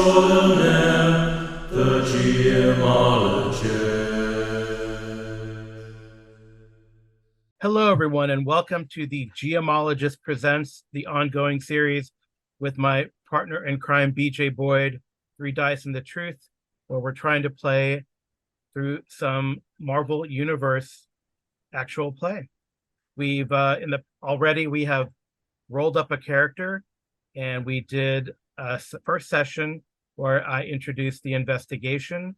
extraordinaire, the gemologist. Hello, everyone, and welcome to the Geomologist Presents, the ongoing series with my partner in crime, BJ Boyd, Three Dice and the Truth, where we're trying to play through some Marvel Universe actual play. We have rolled up a character, and we did a first session where I introduced the investigation,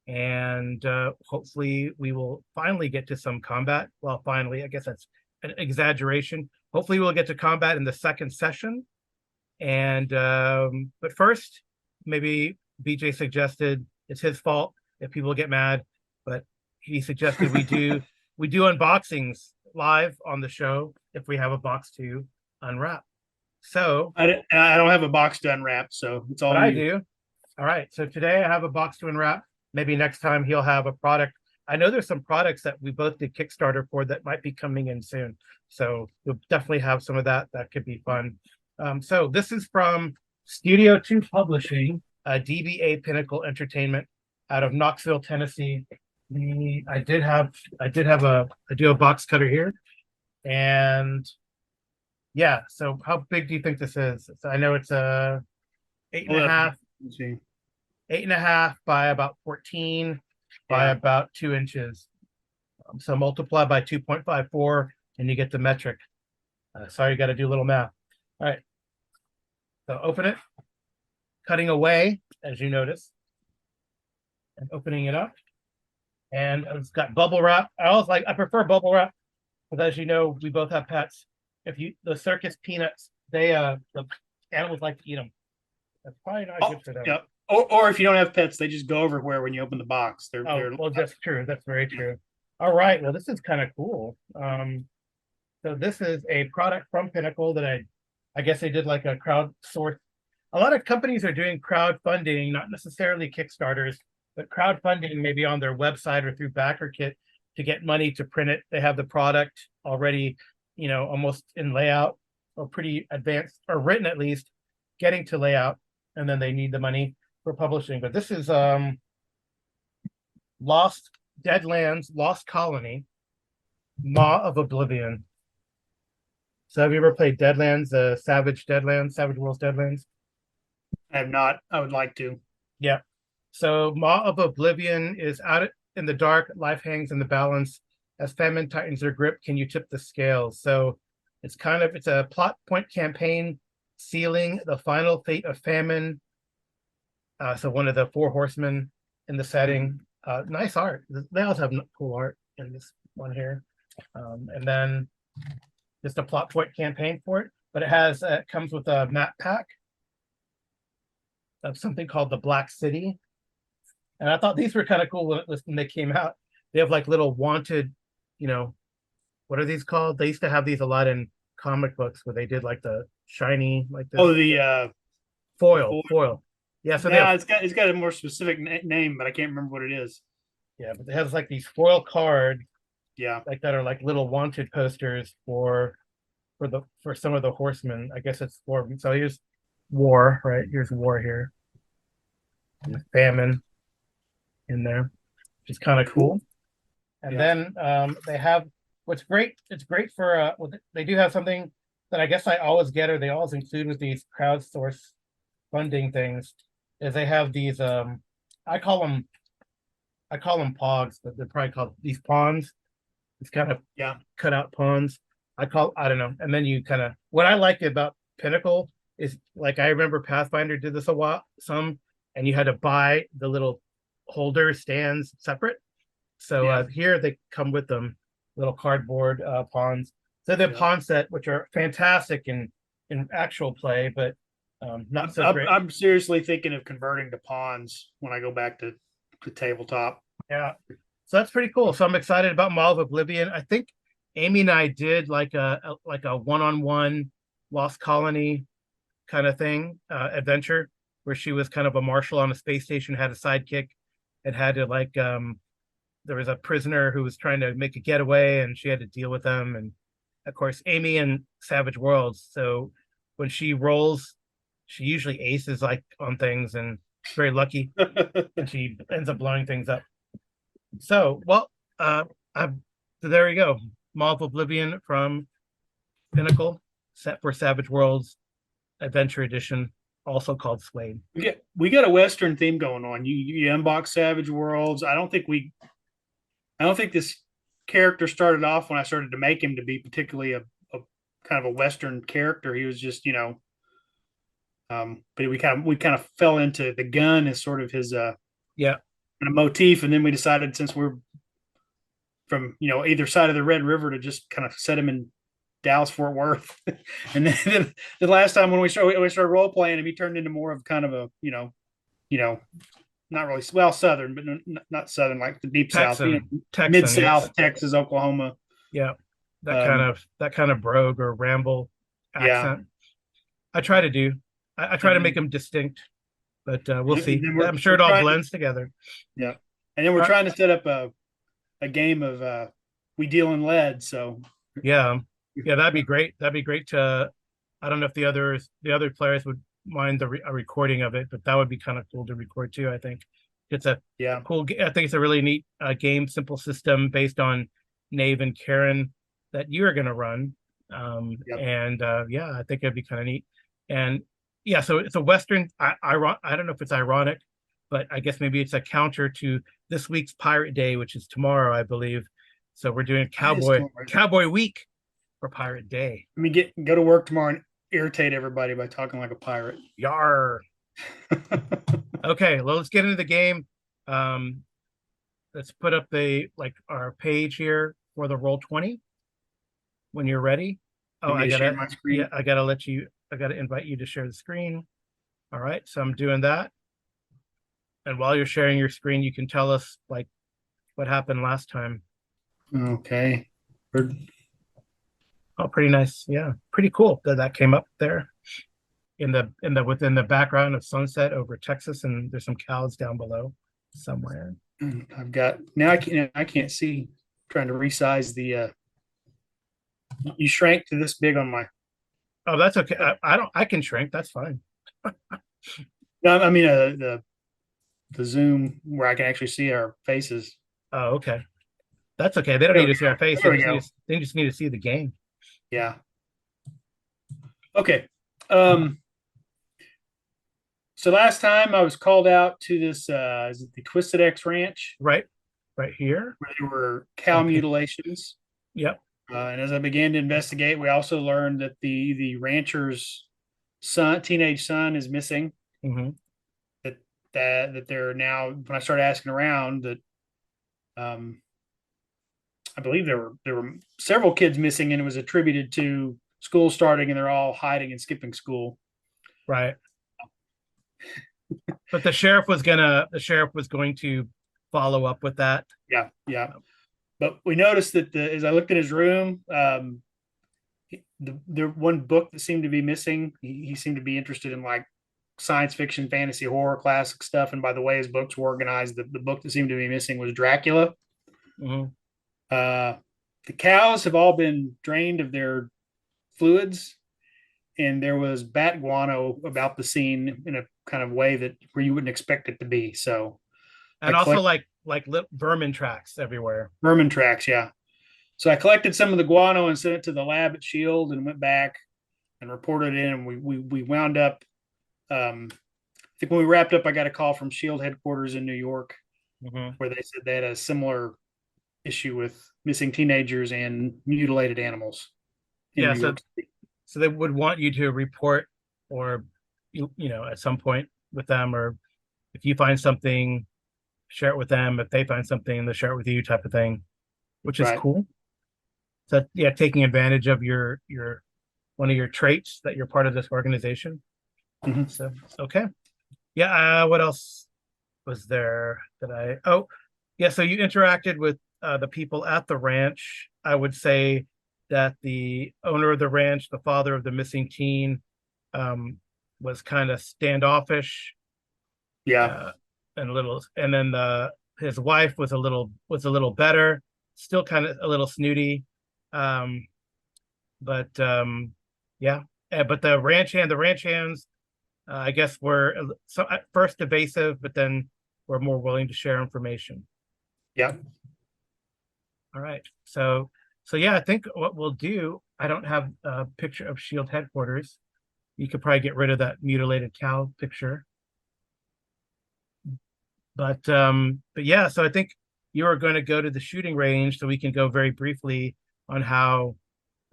and hopefully we will finally get to some combat. Well, finally, I guess that's an exaggeration. Hopefully we'll get to combat in the second session. And but first, maybe BJ suggested it's his fault if people get mad, but he suggested we do unboxings live on the show if we have a box to unwrap. So, I don't have a box to unwrap, so it's all but I you. do. All right. So today I have a box to unwrap. Maybe next time he'll have a product. I know there's some products that we both did Kickstarter for that might be coming in soon. So we'll definitely have some of that. That could be fun. So this is from Studio 2 Publishing, DBA Pinnacle Entertainment out of Knoxville, Tennessee. I do a box cutter here. And yeah, so how big do you think this is? So I know it's a eight and a half. Let's see. 8.5 by about 14 by about 2 inches. So multiply by 2.54 and you get the metric. Sorry, you got to do a little math. All right. So open it, cutting away, as you notice, and opening it up. And it's got bubble wrap. I prefer bubble wrap because, as you know, we both have pets. The circus peanuts, the animals like to eat them. That's probably not good for them. Yep. Or if you don't have pets, they just go everywhere when you open the box. Well, that's true. That's very true. All right. Well, this is kind of cool. So this is a product from Pinnacle that I guess they did like a crowdsource. A lot of companies are doing crowdfunding, not necessarily Kickstarters, but crowdfunding maybe on their website or through BackerKit to get money to print it. They have the product already, almost in layout or pretty advanced or written at least, getting to layout, and then they need the money for publishing. But this is Lost Deadlands, Lost Colony, Maw of Oblivion. So have you ever played Deadlands, Savage Worlds Deadlands? I have not. I would like to. Yeah. So Maw of Oblivion is out in the dark, life hangs in the balance. As famine tightens their grip, can you tip the scales? So it's a plot point campaign sealing the final fate of famine. So one of the four horsemen in the setting. Nice art. They also have cool art in this one here. And then just a plot point campaign for it. But it comes with a map pack of something called the Black City. And I thought these were kind of cool when they came out. They have like little wanted, what are these called? They used to have these a lot in comic books where they did like the shiny, like this. Oh, the foil. Yeah, so it's got a more specific name, but I can't remember what it is. Yeah, but it has like these foil cards. Yeah, like that are like little wanted posters for some of the horsemen. I guess it's for. So here's war, right? Here's war here. And famine in there, which is kind of cool. And then they have what's great. It's great for they do have something that I guess I always get, or they always include with these crowdsource funding things, is they have these I call them pogs, but they're probably called these pawns. It's kind of cut out pawns. I don't know. And then you kind of, what I like about Pinnacle is, like, I remember Pathfinder did this and you had to buy the little holder stands separate. So here they come with them, little cardboard pawns. So the pawn set, which are fantastic in actual play, but not so great. I'm seriously thinking of converting to pawns when I go back to tabletop. Yeah. So that's pretty cool. So I'm excited about Maw of Oblivion. I think Amy and I did like a one-on-one Lost Colony kind of thing, adventure, where she was kind of a marshal on a space station, had a sidekick, and had to there was a prisoner who was trying to make a getaway, and she had to deal with them. And of course, Amy and Savage Worlds. So when she rolls she usually aces like on things and very lucky, and she ends up blowing things up. So, well, I so there you go. Maw of Oblivion from Pinnacle, set for Savage Worlds Adventure Edition, also called Swade. We got a Western theme going on. You unbox Savage Worlds. I don't think this character started off when I started to make him to be particularly a kind of a Western character. He was just, but we kind of fell into the gun as sort of his Yeah, kind of motif, and then we decided, since we're from either side of the Red River, to just kind of set him in Dallas Fort Worth. And then the last time when we started role playing him, he turned into more of kind of a not really, well, southern, but not southern, like the deep south, Texan, mid south, yes. Texas, Oklahoma. Yeah, Um, that kind of brogue or ramble yeah. accent. I try to do. I try to make them distinct, but we'll And see. then I'm sure it all blends together. yeah, and then we're Uh, trying to set up a game of we deal in lead. So yeah, yeah, that'd be great. That'd be great to. I don't know if the other players would mind a recording of it, but that would be kind of cool to record too. I think it's a yeah, cool. I think it's a really neat game, simple system based on Knave and Karen that you are going to run. yep. And yeah, I think it'd be kind of neat. And yeah, so it's a Western. I don't know if it's ironic, but I guess maybe it's a counter to this week's Pirate Day, which is tomorrow, I believe. So we're doing Cowboy Week for Pirate Day. Let me go to work tomorrow and irritate everybody by talking like a pirate. Yar. Okay, well, let's get into the game. Um, let's put up our page here for the Roll20 when you're ready. Oh, I share my screen? Yeah, I gotta invite you to share the screen. All right, so I'm doing that. And while you're sharing your screen, you can tell us like what happened last time. Okay. Oh, pretty nice. Yeah, pretty cool that came up there within the background of sunset over Texas, and there's some cows down below somewhere. I've got now. I can't see. I'm trying to resize the. You shrank to this big on my. Oh, that's okay. I don't. I can shrink. That's fine. No, I mean the Zoom where I can actually see our faces. Oh, okay. That's okay. They don't need to see our face. They just need to see the game. Yeah. Okay. So last time I was called out to this is it the Twisted X Ranch? Right here. Where there were cow mutilations. Yep. And as I began to investigate, we also learned that the rancher's teenage son is missing. Mm-hmm. That they're now, when I started asking around, that I believe there were several kids missing, and it was attributed to school starting, and they're all hiding and skipping school. Right. But the sheriff was going to follow up with that. Yeah, yeah. But we noticed that as I looked in his room, the one book that seemed to be missing, he seemed to be interested in like science fiction, fantasy, horror, classic stuff. And by the way his books were organized, the book that seemed to be missing was Dracula. Mm-hmm. The cows have all been drained of their fluids, and there was bat guano about the scene in a kind of way that where you wouldn't expect it to be. So, and also like vermin tracks everywhere. Vermin tracks, yeah. So I collected some of the guano and sent it to the lab at Shield, and went back and reported it in. And we wound up. I think when we wrapped up, I got a call from Shield headquarters in New York, where they said they had a similar issue with missing teenagers and mutilated animals. Yeah, so they would want you to report, or at some point with them, or if you find something, share it with them. If they find something, they'll share it with you, type of thing, which is cool. So yeah, taking advantage of your one of your traits that you're part of this organization. Mm-hmm. So okay, yeah. What else was there that I? Oh, yeah. So you interacted with the people at the ranch. I would say that the owner of the ranch, the father of the missing teen, was kind of standoffish. Yeah, and then his wife was a little better, still kind of a little snooty. But yeah, but the ranch hands I guess we're so at first evasive, but then we're more willing to share information. Yep. All right. So yeah, I think what we'll do, I don't have a picture of Shield headquarters. You could probably get rid of that mutilated cow picture. But yeah, so I think you are going to go to the shooting range so we can go very briefly on how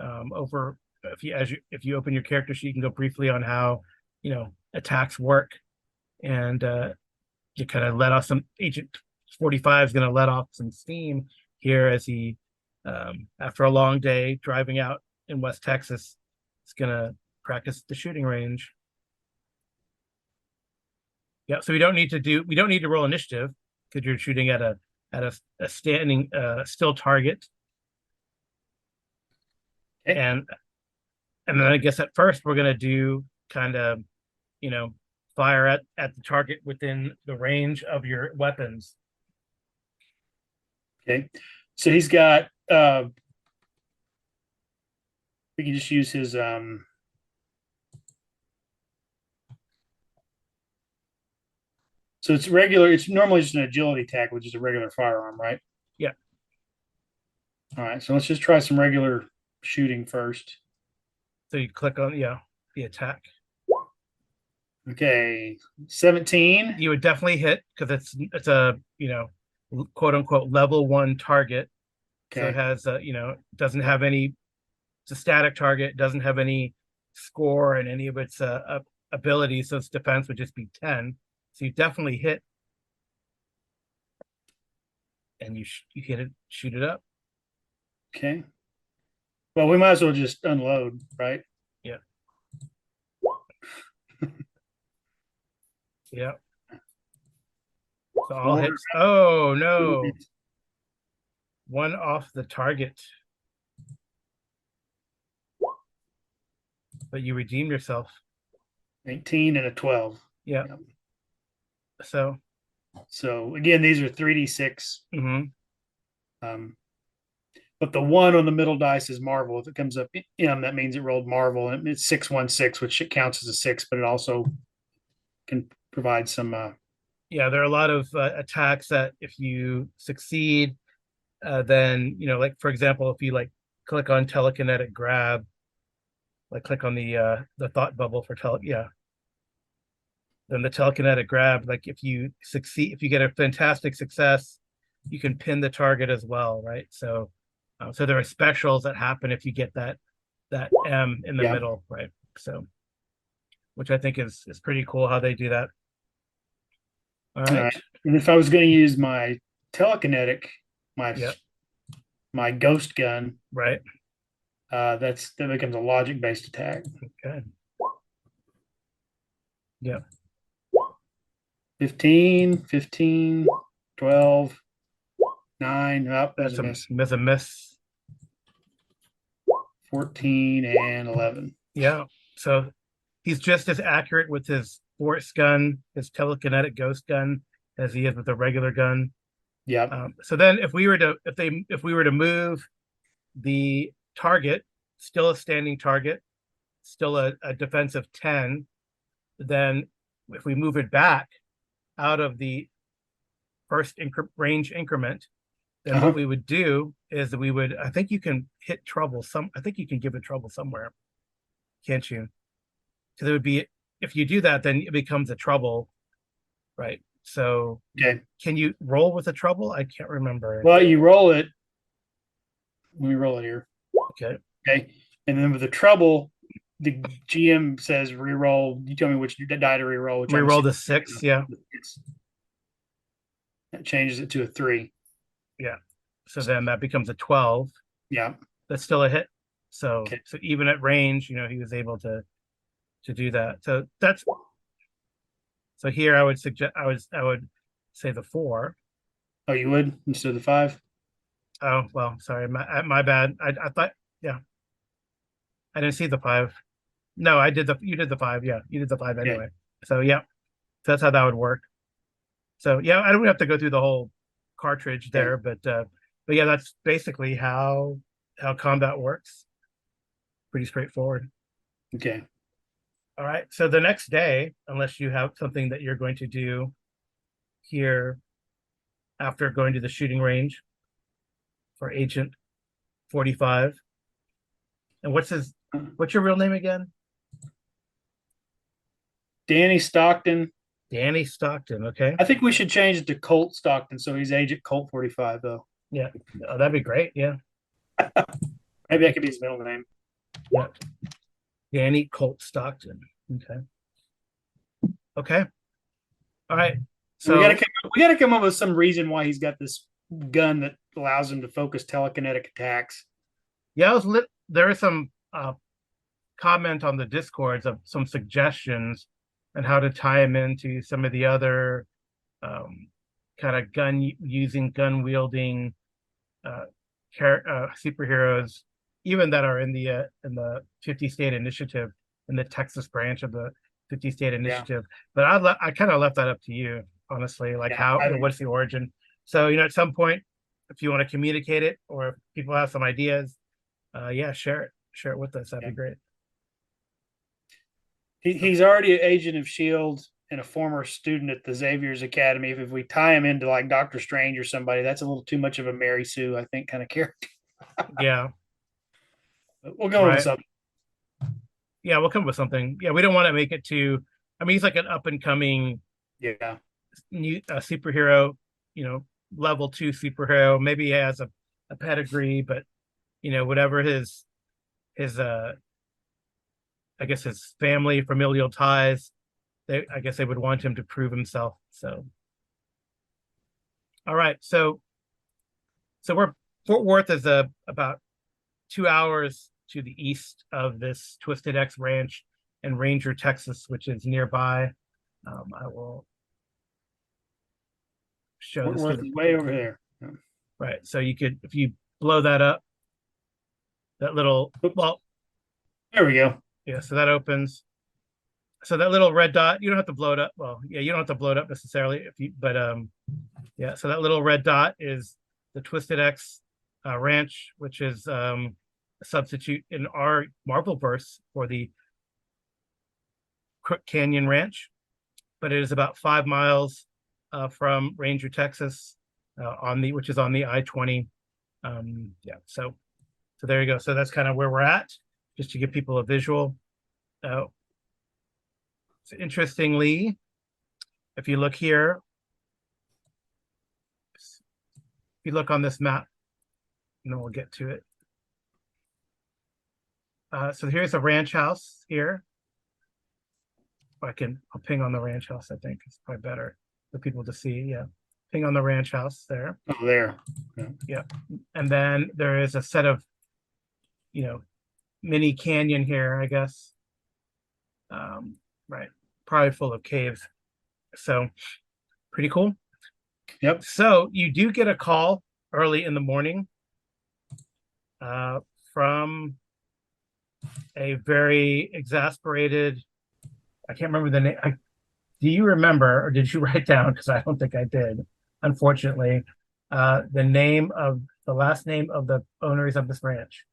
over if you open your character sheet, you can go briefly on how attacks work. And you kind of let off some Agent 45 is going to let off some steam here as he after a long day driving out in West Texas is going to practice at the shooting range. Yeah, so we don't need to roll initiative because you're shooting at a standing still target. Okay. And then I guess at first we're gonna do kind of, fire at the target within the range of your weapons. Okay. So he's got we can just use his so it's regular, it's normally just an agility attack, which is a regular firearm, right? Yeah. All right, so let's just try some regular shooting first. So you click on the attack. Okay, 17. You would definitely hit because it's a quote unquote level 1 target. So it Okay. has doesn't have any. It's a static target. Doesn't have any score and any of its abilities. So its defense would just be 10. So you definitely hit, and you hit it, shoot it up. Okay. Well, we might as well just unload, right? Yeah. Yeah. So all Four. hits. Oh no. One off the target. But you redeem yourself. 18 and a 12. Yeah. Yep. So again, these are 3d6. mhm. But the one on the middle dice is Marvel. If it comes up M, that means it rolled Marvel, and it's 616, which it counts as a 6, but it also can provide some. Yeah, there are a lot of attacks that if you succeed, then like for example, if you like click on telekinetic grab, like click on the thought bubble for then the telekinetic grab, like if you succeed, if you get a fantastic success, you can pin the target as well, right? So there are specials that happen if you get that M in the Yeah. middle, right? So which I think is pretty cool how they do that. All right. And if I was going to use my telekinetic, my Yep. my ghost gun, Right. that becomes a logic based attack. Okay. Yeah. 15, 12, 9. Oh, That's there's a miss. a miss. 14 and 11. Yeah. So he's just as accurate with his force gun, his telekinetic ghost gun, as he is with a regular gun. Yep. So then if we were to move the target, still a standing target, still a defensive 10, then if we move it back out of the first range increment, then what we would do is that I think you can hit trouble I think you can give it trouble somewhere, can't you? Because it would be, if you do that, then it becomes a trouble, right? So Okay. can you roll with a trouble? I can't remember. Well, you roll it. Let me roll it here. Okay. Okay. And then with the trouble, the GM says re-roll. You tell me which die to re-roll. Which Re-roll the 6. Yeah. That changes it to a 3. Yeah. So then that becomes a 12. Yeah. That's still a hit. So Okay. so even at range, he was able to do that. So here I would suggest I would say the 4. Oh, you would instead of the 5? Oh, well, sorry, my bad. I thought, yeah, I didn't see the 5. No, you did the 5. Yeah, you did the 5 anyway. So yeah, so that's how that would work. So yeah, I don't have to go through the whole cartridge there, but yeah, that's basically how combat works. Pretty straightforward. Okay. All right. So the next day, unless you have something that you're going to do here after going to the shooting range for Agent 45. And what's your real name again? Danny Stockton. Danny Stockton. Okay. I think we should change it to Colt Stockton, so he's Agent Colt 45 though. Yeah. Oh, that'd be great. Yeah. Maybe that could be his middle name. Yeah. Danny Colt Stockton. Okay. Okay. All right. And So we gotta come up with some reason why he's got this gun that allows him to focus telekinetic attacks. yeah, there is some comment on the discords of some suggestions and how to tie him into some of the other kind of gun wielding uh, superheroes, even that are in the 50 state initiative, in the Texas branch of the 50 state initiative. But I kind of left that up to you, honestly. Like what's the origin? So at some point, if you want to communicate it, or if people have some ideas, yeah, share it with us. That'd be great. He's already an agent of Shield and a former student at the Xavier's Academy. If we tie him into like Doctor Strange or somebody, that's a little too much of a Mary Sue, I think, kind of character. Yeah. But we'll go with something. Yeah, we'll come up with something. Yeah, we don't want to make it too. I mean, he's like an up and coming, new superhero. Level 2 superhero. Maybe he has a pedigree, but whatever his I guess his familial ties, I guess they would want him to prove himself. So, all right. So Fort Worth is about 2 hours to the east of this Twisted X Ranch in Ranger, Texas, which is nearby. I will show Fort this. Worth is way over there. Right. So if you blow that up, that little, well, there we go. Yeah. So that opens. So that little red dot, you don't have to blow it up. Well, yeah, you don't have to blow it up necessarily but yeah. So that little red dot is the Twisted X Ranch, which is a substitute in our Marvel verse for the Crook Canyon Ranch, but it is about 5 miles from Ranger, Texas, which is on the I-20. Yeah. So there you go. So that's kind of where we're at, just to give people a visual. So interestingly, if you look here, if you look on this map, and then we'll get to it. So here's a ranch house here. I'll ping on the ranch house. I think it's probably better for people to see. Yeah, ping on the ranch house there. Oh, there. Yeah. And then there is a set of, mini canyon here, I guess. Right. Probably full of caves. So pretty cool. Yep. So you do get a call early in the morning from a very exasperated, I can't remember the name. Do you remember, or did you write down? Because I don't think I did, unfortunately, the last name of the owners of this ranch.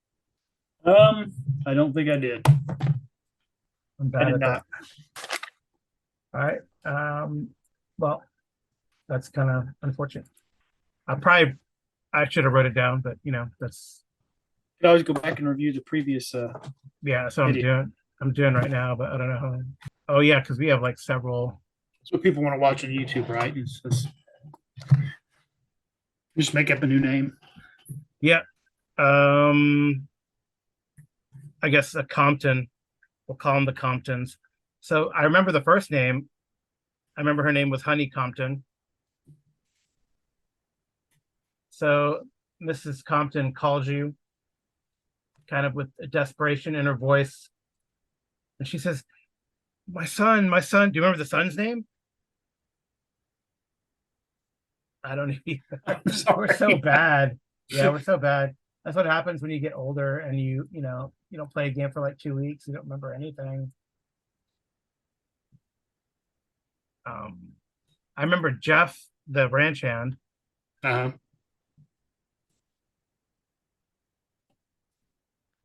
I don't think I did. I'm bad at that. All right. Well, that's kind of unfortunate. I should have wrote it down, but that's. You could always go back and review the previous. Yeah, so I'm doing right now, but I don't know how. Oh yeah, because we have like several. That's what people want to watch on YouTube, right? Just make up a new name. Yeah. I guess a Compton. We'll call them the Comptons. So I remember the first name. I remember her name was Honey Compton. So Mrs. Compton calls you kind of with a desperation in her voice. And she says, my son, do you remember the son's name? I don't either. We're so bad. Yeah, we're so bad. That's what happens when you get older and you don't play a game for like 2 weeks. You don't remember anything. I remember Jeff, the ranch hand. I'll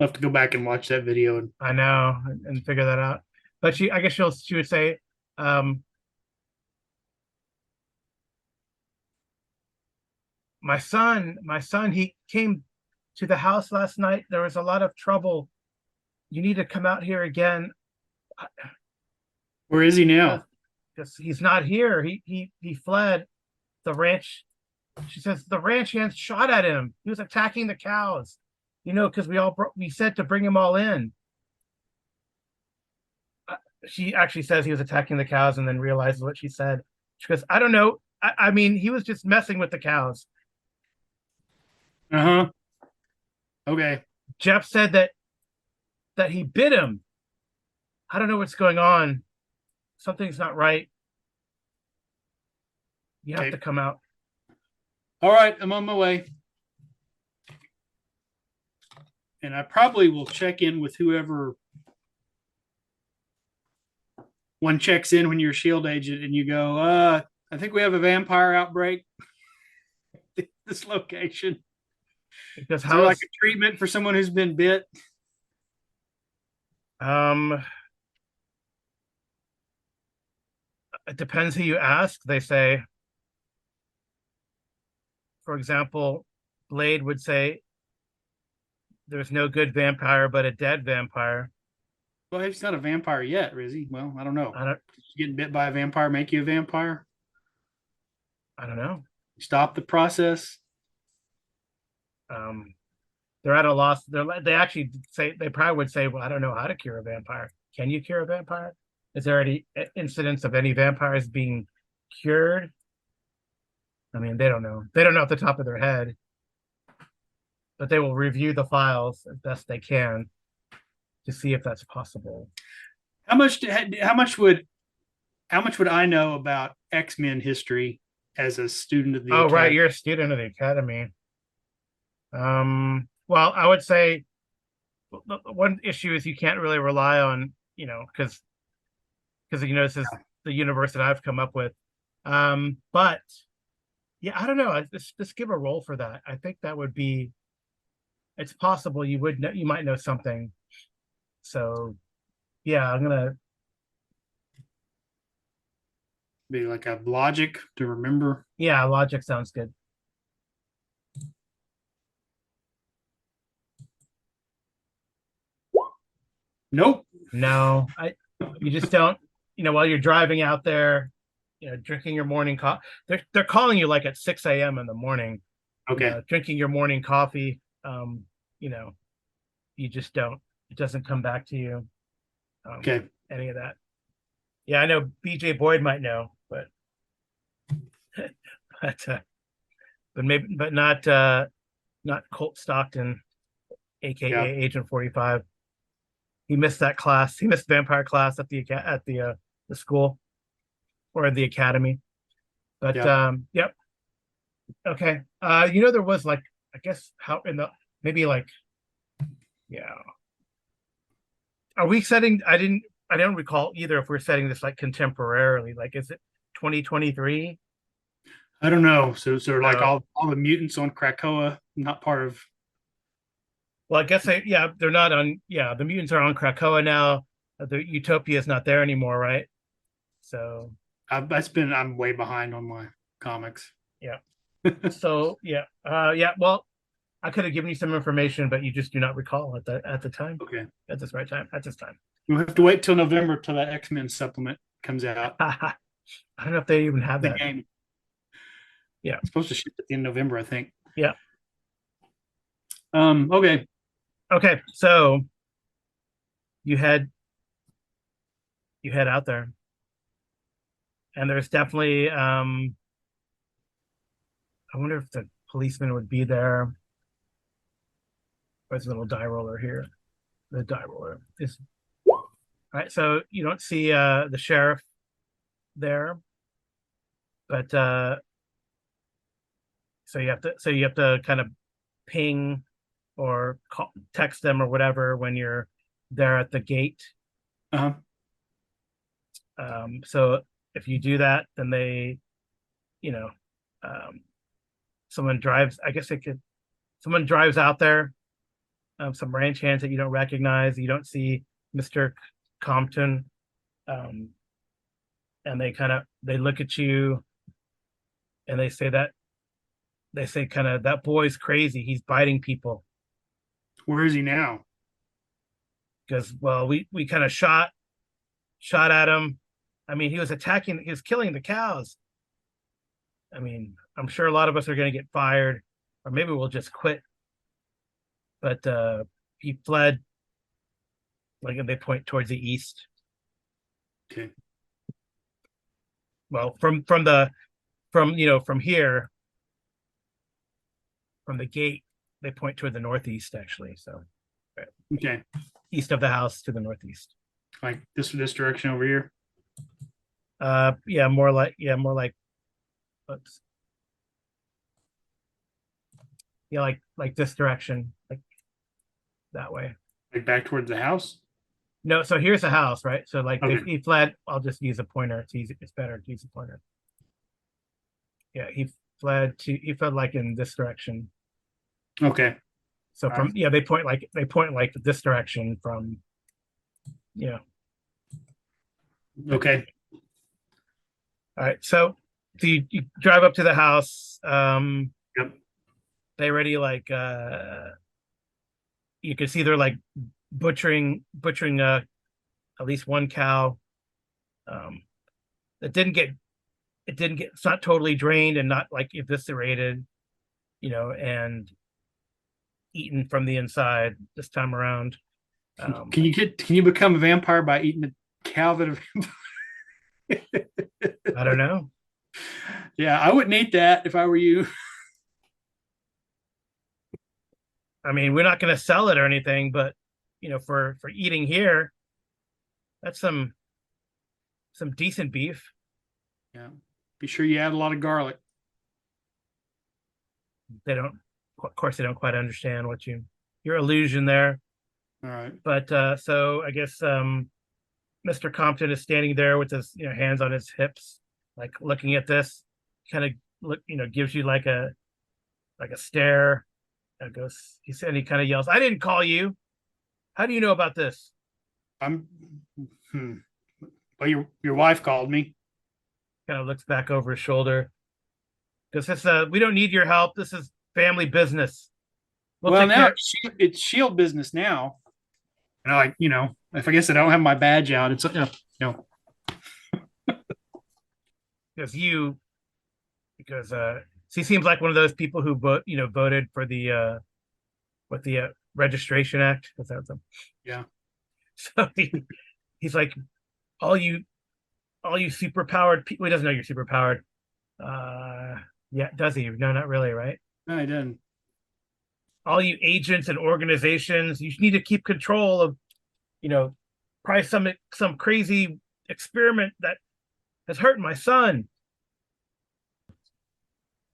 have to go back and watch that video. I know, and figure that out. but I guess she would say, um, my son, he came to the house last night. There was a lot of trouble. You need to come out here again. Where is he now? Because he's not here. He fled the ranch. She says the ranch hands shot at him. He was attacking the cows. Because we said to bring him all in. She actually says he was attacking the cows and then realizes what she said. She goes, I don't know. I mean, he was just messing with the cows. Uh-huh. Okay. Jeff said that he bit him. I don't know what's going on. Something's not right. You have Okay. to come out. All right, I'm on my way. And I probably will check in with whoever one checks in when you're a shield agent and you go, I think we have a vampire outbreak at this location. Because Is there like a treatment for someone who's been bit? It depends who you ask. They say, for example, Blade would say there's no good vampire but a dead vampire. Well, he's not a vampire yet, is he? Well, I don't know. I don't Getting bit by a vampire make you a vampire? I don't know. Stop the process? They're at a loss. They actually say they probably would say, well, I don't know how to cure a vampire. Can you cure a vampire? Is there any incidents of any vampires being cured? I mean, they don't know. They don't know at the top of their head, but they will review the files as best they can to see if that's possible. How much would I know about X-Men history as a student of the Oh, academy? right, you're a student of the academy. Well, I would say the one issue is you can't really rely on, because this is the universe that I've come up with. But yeah, I don't know. Just give a roll for that. I think that would be. It's possible you might know something. So, yeah, I'm gonna. Be like a logic to remember. Yeah, logic sounds good. Nope. No, you just don't. While you're driving out there, drinking your morning coffee. They're calling you like at 6 a.m. in the morning. Okay. Drinking your morning coffee. You just don't. It doesn't come back to you. Okay. Any of that. Yeah, I know BJ Boyd might know, but not Colt Stockton, aka Yeah. Agent 45. He missed that class. He missed vampire class at the school or the academy. But yep. Okay. There was like, I guess, how in the maybe like, yeah. Are we setting? I don't recall either if we're setting this like contemporarily. Like, is it 2023? I don't know. So like all the mutants on Krakoa, not part of. Well, I guess they're not on. Yeah, the mutants are on Krakoa now. The Utopia is not there anymore, right? So I'm way behind on my comics. Yeah. So yeah, Well, I could have given you some information, but you just do not recall at the time. Okay. At this right time. At this time. We'll have to wait till November till that X-Men supplement comes out. I don't know if they even have that. Game. Yeah. It's supposed to ship in November, I think. Yeah. Okay. Okay. So you head out there. And there's definitely I wonder if the policeman would be there. There's a little die roller here. The die roller is all right. So you don't see the sheriff there, but so you have to kind of ping or text them or whatever when you're there at the gate. Uh-huh. So if you do that, then they, someone drives. I guess someone drives out there. Some ranch hands that you don't recognize. You don't see Mr. Compton um, and they look at you and they say kind of that boy's crazy. He's biting people Where is he now? because well we kind of shot at him. I mean, he was killing the cows. I mean, I'm sure a lot of us are going to get fired, or maybe we'll just quit. But he fled, like, and they point towards the east. Okay. Well, from here, from the gate, they point toward the northeast, actually. So Okay. east of the house to the northeast. Like this direction over here. Yeah, more like, oops. Yeah, like this direction, like that way. Like back towards the house. No, so here's the house, right? So like Okay. he fled. I'll just use a pointer. It's easy. It's better to use a pointer. Yeah, he fled like in this direction. Okay. So All from right. yeah, they point like this direction from yeah. Okay. All right. So you drive up to the house. Yep. They already like you can see they're like butchering at least one cow. Um it didn't get it's not totally drained and not like eviscerated, and eaten from the inside this time around. Can you become a vampire by eating a cow that I don't know. Yeah, I wouldn't eat that if I were you. I mean, we're not going to sell it or anything, but for eating here, that's some decent beef. Yeah. Be sure you add a lot of garlic. They don't, of course, they don't quite understand your illusion there. All right. But so I guess Mr. Compton is standing there with his hands on his hips, like looking at this, kind of gives you like a stare. He said, and he kind of yells, "I didn't call you. How do you know about this?" I'm Well, your wife called me. Kind of looks back over his shoulder because we don't need your help. This is family business. We'll Well, take now care. it's Shield business now. And if I guess I don't have my badge out, it's Because he seems like one of those people who voted for the registration act. Was that something? Yeah. So he's like, all you super powered people. He doesn't know you're super powered. Yeah, does he? No, not really, right? No, I didn't. All you agents and organizations, you need to keep control of, probably some crazy experiment that has hurt my son.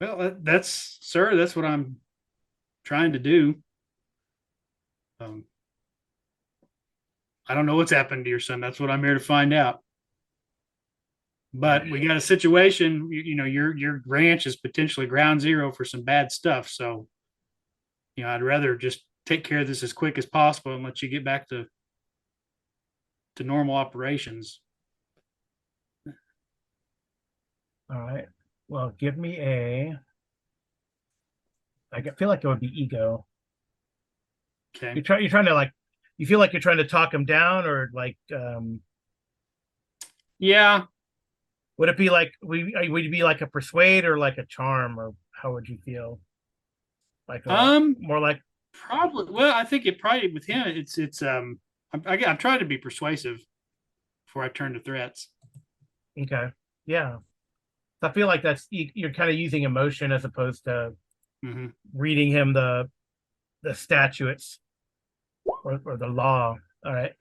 Well, that's what I'm trying to do. I don't know what's happened to your son. That's what I'm here to find out. But we got a situation. Your ranch is potentially ground zero for some bad stuff. So, I'd rather just take care of this as quick as possible and let you get back to normal operations. All right. Well, give me I feel like it would be ego. Okay. You're trying to like, you feel like you're trying to talk him down, or like, Yeah. would it be like, would it be like a persuade or like a charm, or how would you feel? Like more like, Probably. Well, I think it probably with him. I'm trying to be persuasive before I turn to threats. okay, yeah. So I feel like you're kind of using emotion as opposed to reading him the statutes or the law. All right.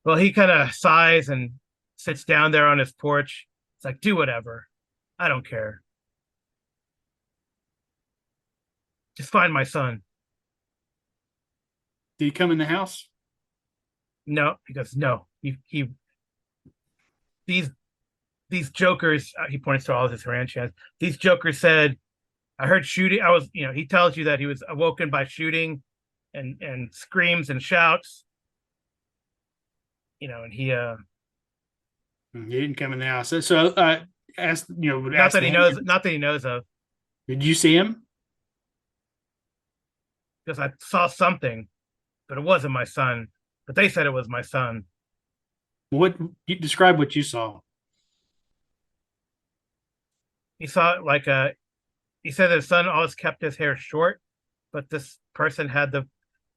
Well, he kind of sighs and sits down there on his porch. It's like, do whatever. I don't care. Just find my son. Did he come in the house? No, he goes, no. He these jokers. He points to all of his ranch hands. These jokers said, "I heard shooting. I was, He tells you that he was awoken by shooting, and screams and shouts. And He didn't come in the house. So, asked, would Not ask that the he knows, handyman, not that he knows of, did you see him? because I saw something, but it wasn't my son. But they said it was my son. What you describe what you saw? He saw like a. He said his son always kept his hair short, but this person had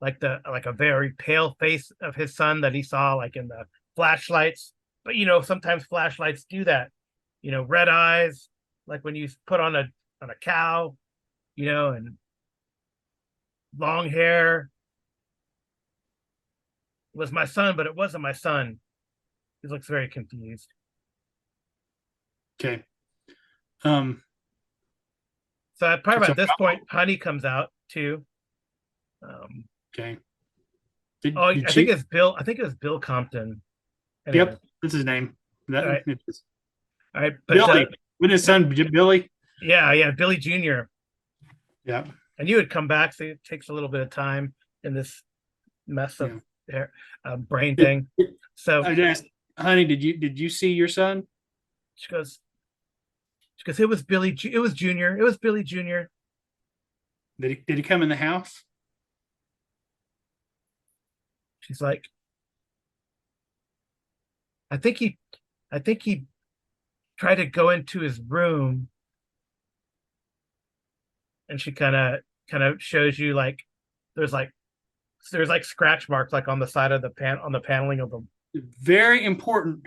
like a very pale face of his son that he saw like in the flashlights. But sometimes flashlights do that. Red eyes, like when you put on a cow, and long hair. It was my son, but it wasn't my son. He looks very confused. Okay. Um, So probably so at this point, Honey comes out too. Um, okay. Did oh, did I think she? it's Bill. I think it was Bill Compton. Anyway, Yep, that's his name. all right, It's all right, but Billy. With his son Billy. yeah, Billy Jr. Yeah, And you would come back, so it takes a little bit of time in this mess of yeah. hair, brain Did, thing. So I asked, honey, did you see your son? she goes, it was it was Junior, it was Billy Jr. Did he come in the house? She's like, I think he, I think he tried to go into his room, and she kind of shows you like there's like scratch marks like on the side of the on the paneling of them. Very important.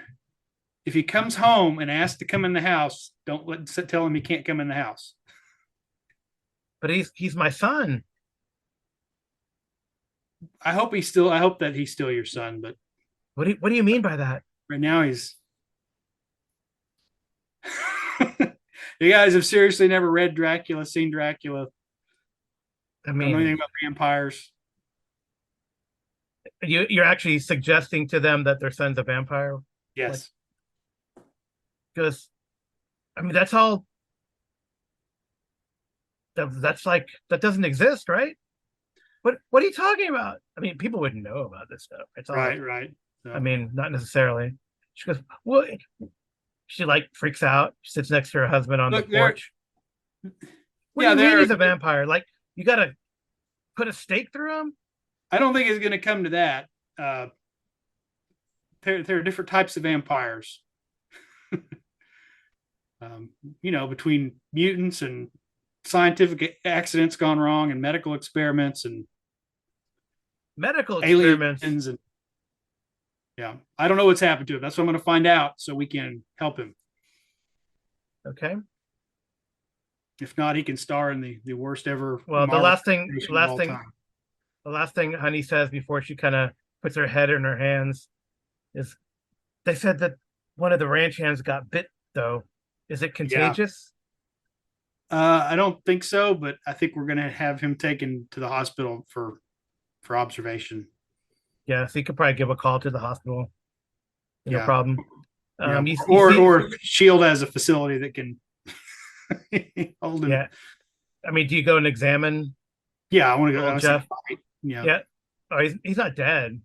If he comes home and asks to come in the house, don't tell him he can't come in the house. But he's my son. I hope that he's still your son, but What do you mean by that? right now he's. You guys have seriously never read Dracula, seen Dracula, I don't know anything mean, about vampires. you're actually suggesting to them that their son's a vampire, like, Yes. because I mean that's all. That's like that doesn't exist, right? What are you talking about? I mean, people wouldn't know about this stuff. It's all. Right, right. I So, mean, not necessarily. She goes, what? She like freaks out. She sits next to her husband on the look, there, porch. What do yeah, you mean there. he's a vampire? Like you gotta put a stake through him? I don't think it's going to come to that. Uh, there are different types of vampires. um, between mutants and scientific accidents gone wrong and medical experiments and Medical aliens experiments. and yeah, I don't know what's happened to him. That's what I'm going to find out so we can help him. Okay. If not, he can star in the worst ever Well, Marvel the of last all thing, time. the last thing Honey says before she kind of puts her head in her hands is, they said that one of the ranch hands got bit. Though, is it Yeah, contagious? I don't think so, but I think we're going to have him taken to the hospital for observation. Yeah, so you could probably give a call to the hospital. No Yeah, problem. yeah, You see, or Shield has a facility that can hold him. yeah. I mean, do you go and examine Yeah, I want to go. I old want to see Jeff? fight. Yeah. Yeah. Oh, he's not dead,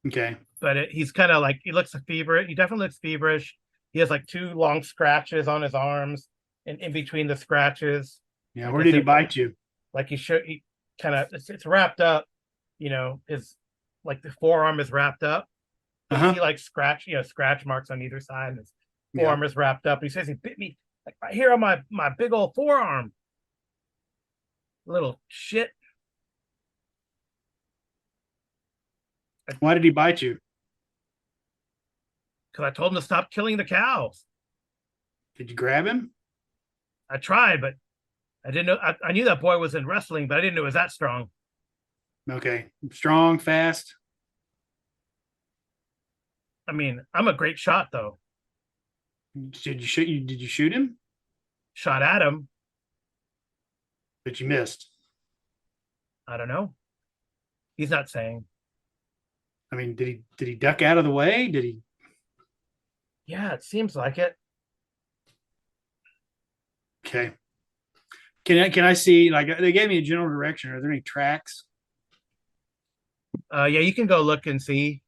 Okay. but he's kind of like, he looks feverish. He definitely looks feverish. He has like two long scratches on his arms, and in between the scratches, Yeah. like Where I did he said, bite you? like he kind of, it's wrapped up. His like the forearm is wrapped up. Uh But you see huh. like scratch marks on either side, and his Yeah. forearm is wrapped up. He says he bit me like right here on my big old forearm. Little shit. Why did he bite you? Because I told him to stop killing the cows. Did you grab him? I tried, but I didn't know. I knew that boy was in wrestling, but I didn't know it was that strong. Okay. Strong, fast. I mean, I'm a great shot though. Did you shoot you? Did you shoot him? Shot at him. But you missed. I don't know. He's not saying. I mean, did he duck out of the way? Did he? Yeah, it seems like it. Okay. Can I see, like, they gave me a general direction? Are there any tracks? Yeah, you can go look and see.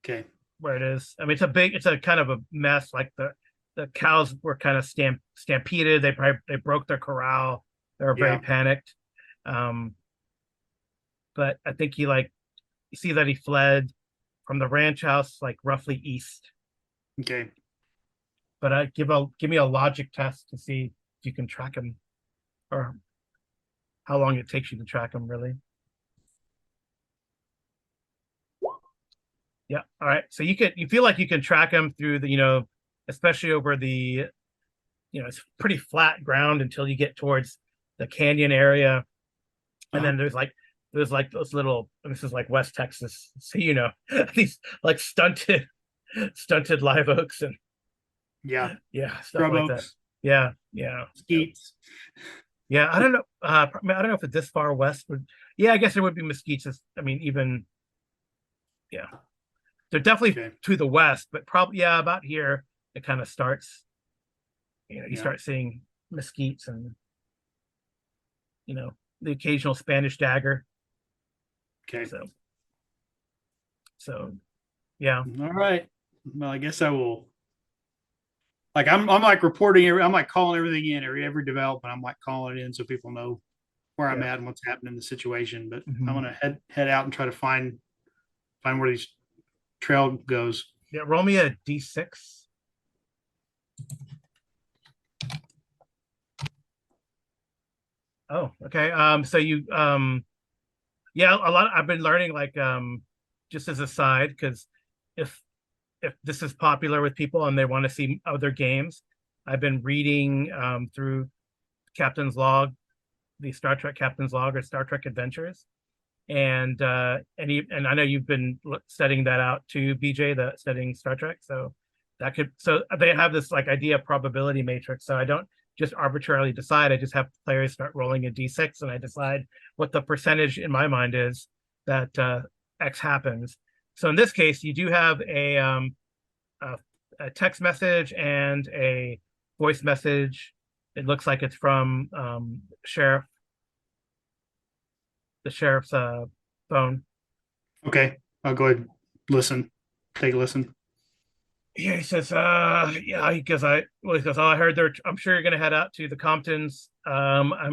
Okay. where it is. I mean, it's a kind of a mess. Like the cows were kind of stampeded. They broke their corral. They were very Yeah. panicked. Um, but I think you see that he fled from the ranch house, like roughly east. Okay. But give me a logic test to see if you can track him, or how long it takes you to track him, really. Yeah. All right. So you feel like you can track him through the, especially over the, it's pretty flat ground until you get towards the canyon area. And then there's like those little, this is like West Texas. So, these like stunted live oaks and Yeah. yeah, stuff Scrub like that. oaks, Yeah. Yeah. skeets. Yeah. I don't know. I don't know if it's this far west would, yeah, I guess there would be mesquites. I mean, even, yeah, they're definitely Okay. to the west, but probably, yeah, about here it kind of starts. You Yeah. start seeing mesquites and the occasional Spanish dagger. Okay. So yeah. All right. Well, I guess I will. Like I'm like reporting I'm like calling everything in every development. I'm like calling it in so people know where I'm Yeah. at and what's happening in the situation. But I'm Mhm. gonna head out and try to find where these trail goes. Yeah, roll me a d6. Oh, okay. So yeah, a lot. I've been learning, like, just as a side, because if this is popular with people and they want to see other games, I've been reading through Captain's Log, the Star Trek Captain's Log or Star Trek Adventures, and I know you've been studying that out too, BJ, the studying Star Trek. So they have this like idea of probability matrix. So I don't just arbitrarily decide. I just have players start rolling a d6, and I decide what the percentage in my mind is that X happens. So in this case, you do have a, a text message and a voice message. It looks like it's from the sheriff's phone. Okay. I'll go ahead and listen. Take a listen. Yeah, he says, yeah, he goes, oh, I heard I'm sure you're gonna head out to the Comptons. I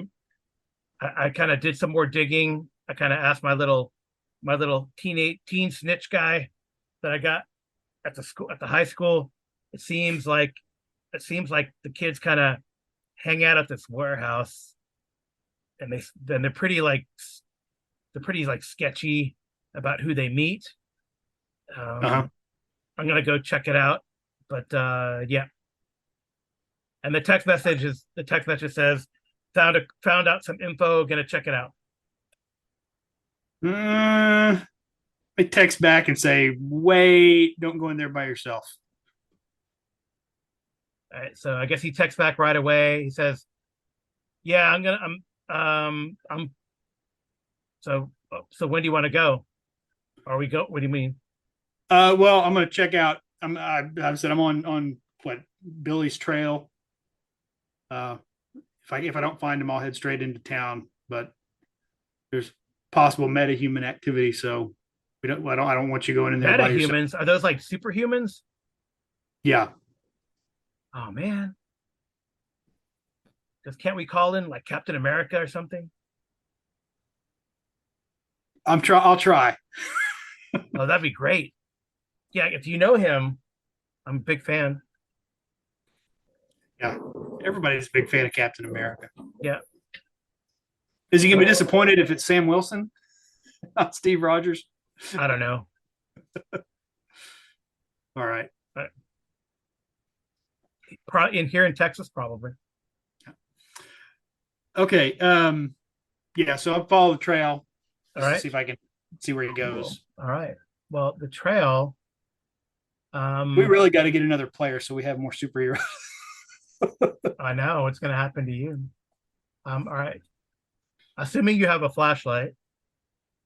kind of did some more digging. I kind of asked my little teen snitch guy that I got at the high school. It seems like the kids kind of hang out at this warehouse, and they're pretty like sketchy about who they meet. Uh-huh. I'm gonna go check it out, but yeah. And the text message says, found out some info, gonna check it out. I text back and say, wait, don't go in there by yourself. All right, so I guess he texts back right away. He says, "Yeah, I'm so when do you want to go? Are we go? What do you mean?" Well, I'm gonna check out. I said I'm on what Billy's trail. Uh, if I don't find him, I'll head straight into town. But there's possible meta-human activity, so I don't want you going in there by yourself. Metahumans, are those like superhumans? Yeah, Oh man, because can't we call in like Captain America or something? I'll try. Oh, that'd be great. Yeah, if you know him, I'm a big fan. Yeah, everybody's a big fan of Captain America. Yeah. Is he gonna be disappointed if it's Sam Wilson, not Steve Rogers? I don't know. All right. In here in Texas, probably. Okay. Yeah. So I'll follow the trail All just to right. see if I can see where he goes. Cool. All right. Well, the trail. We really got to get another player so we have more superheroes. I know what's going to happen to you. All right. Assuming you have a flashlight.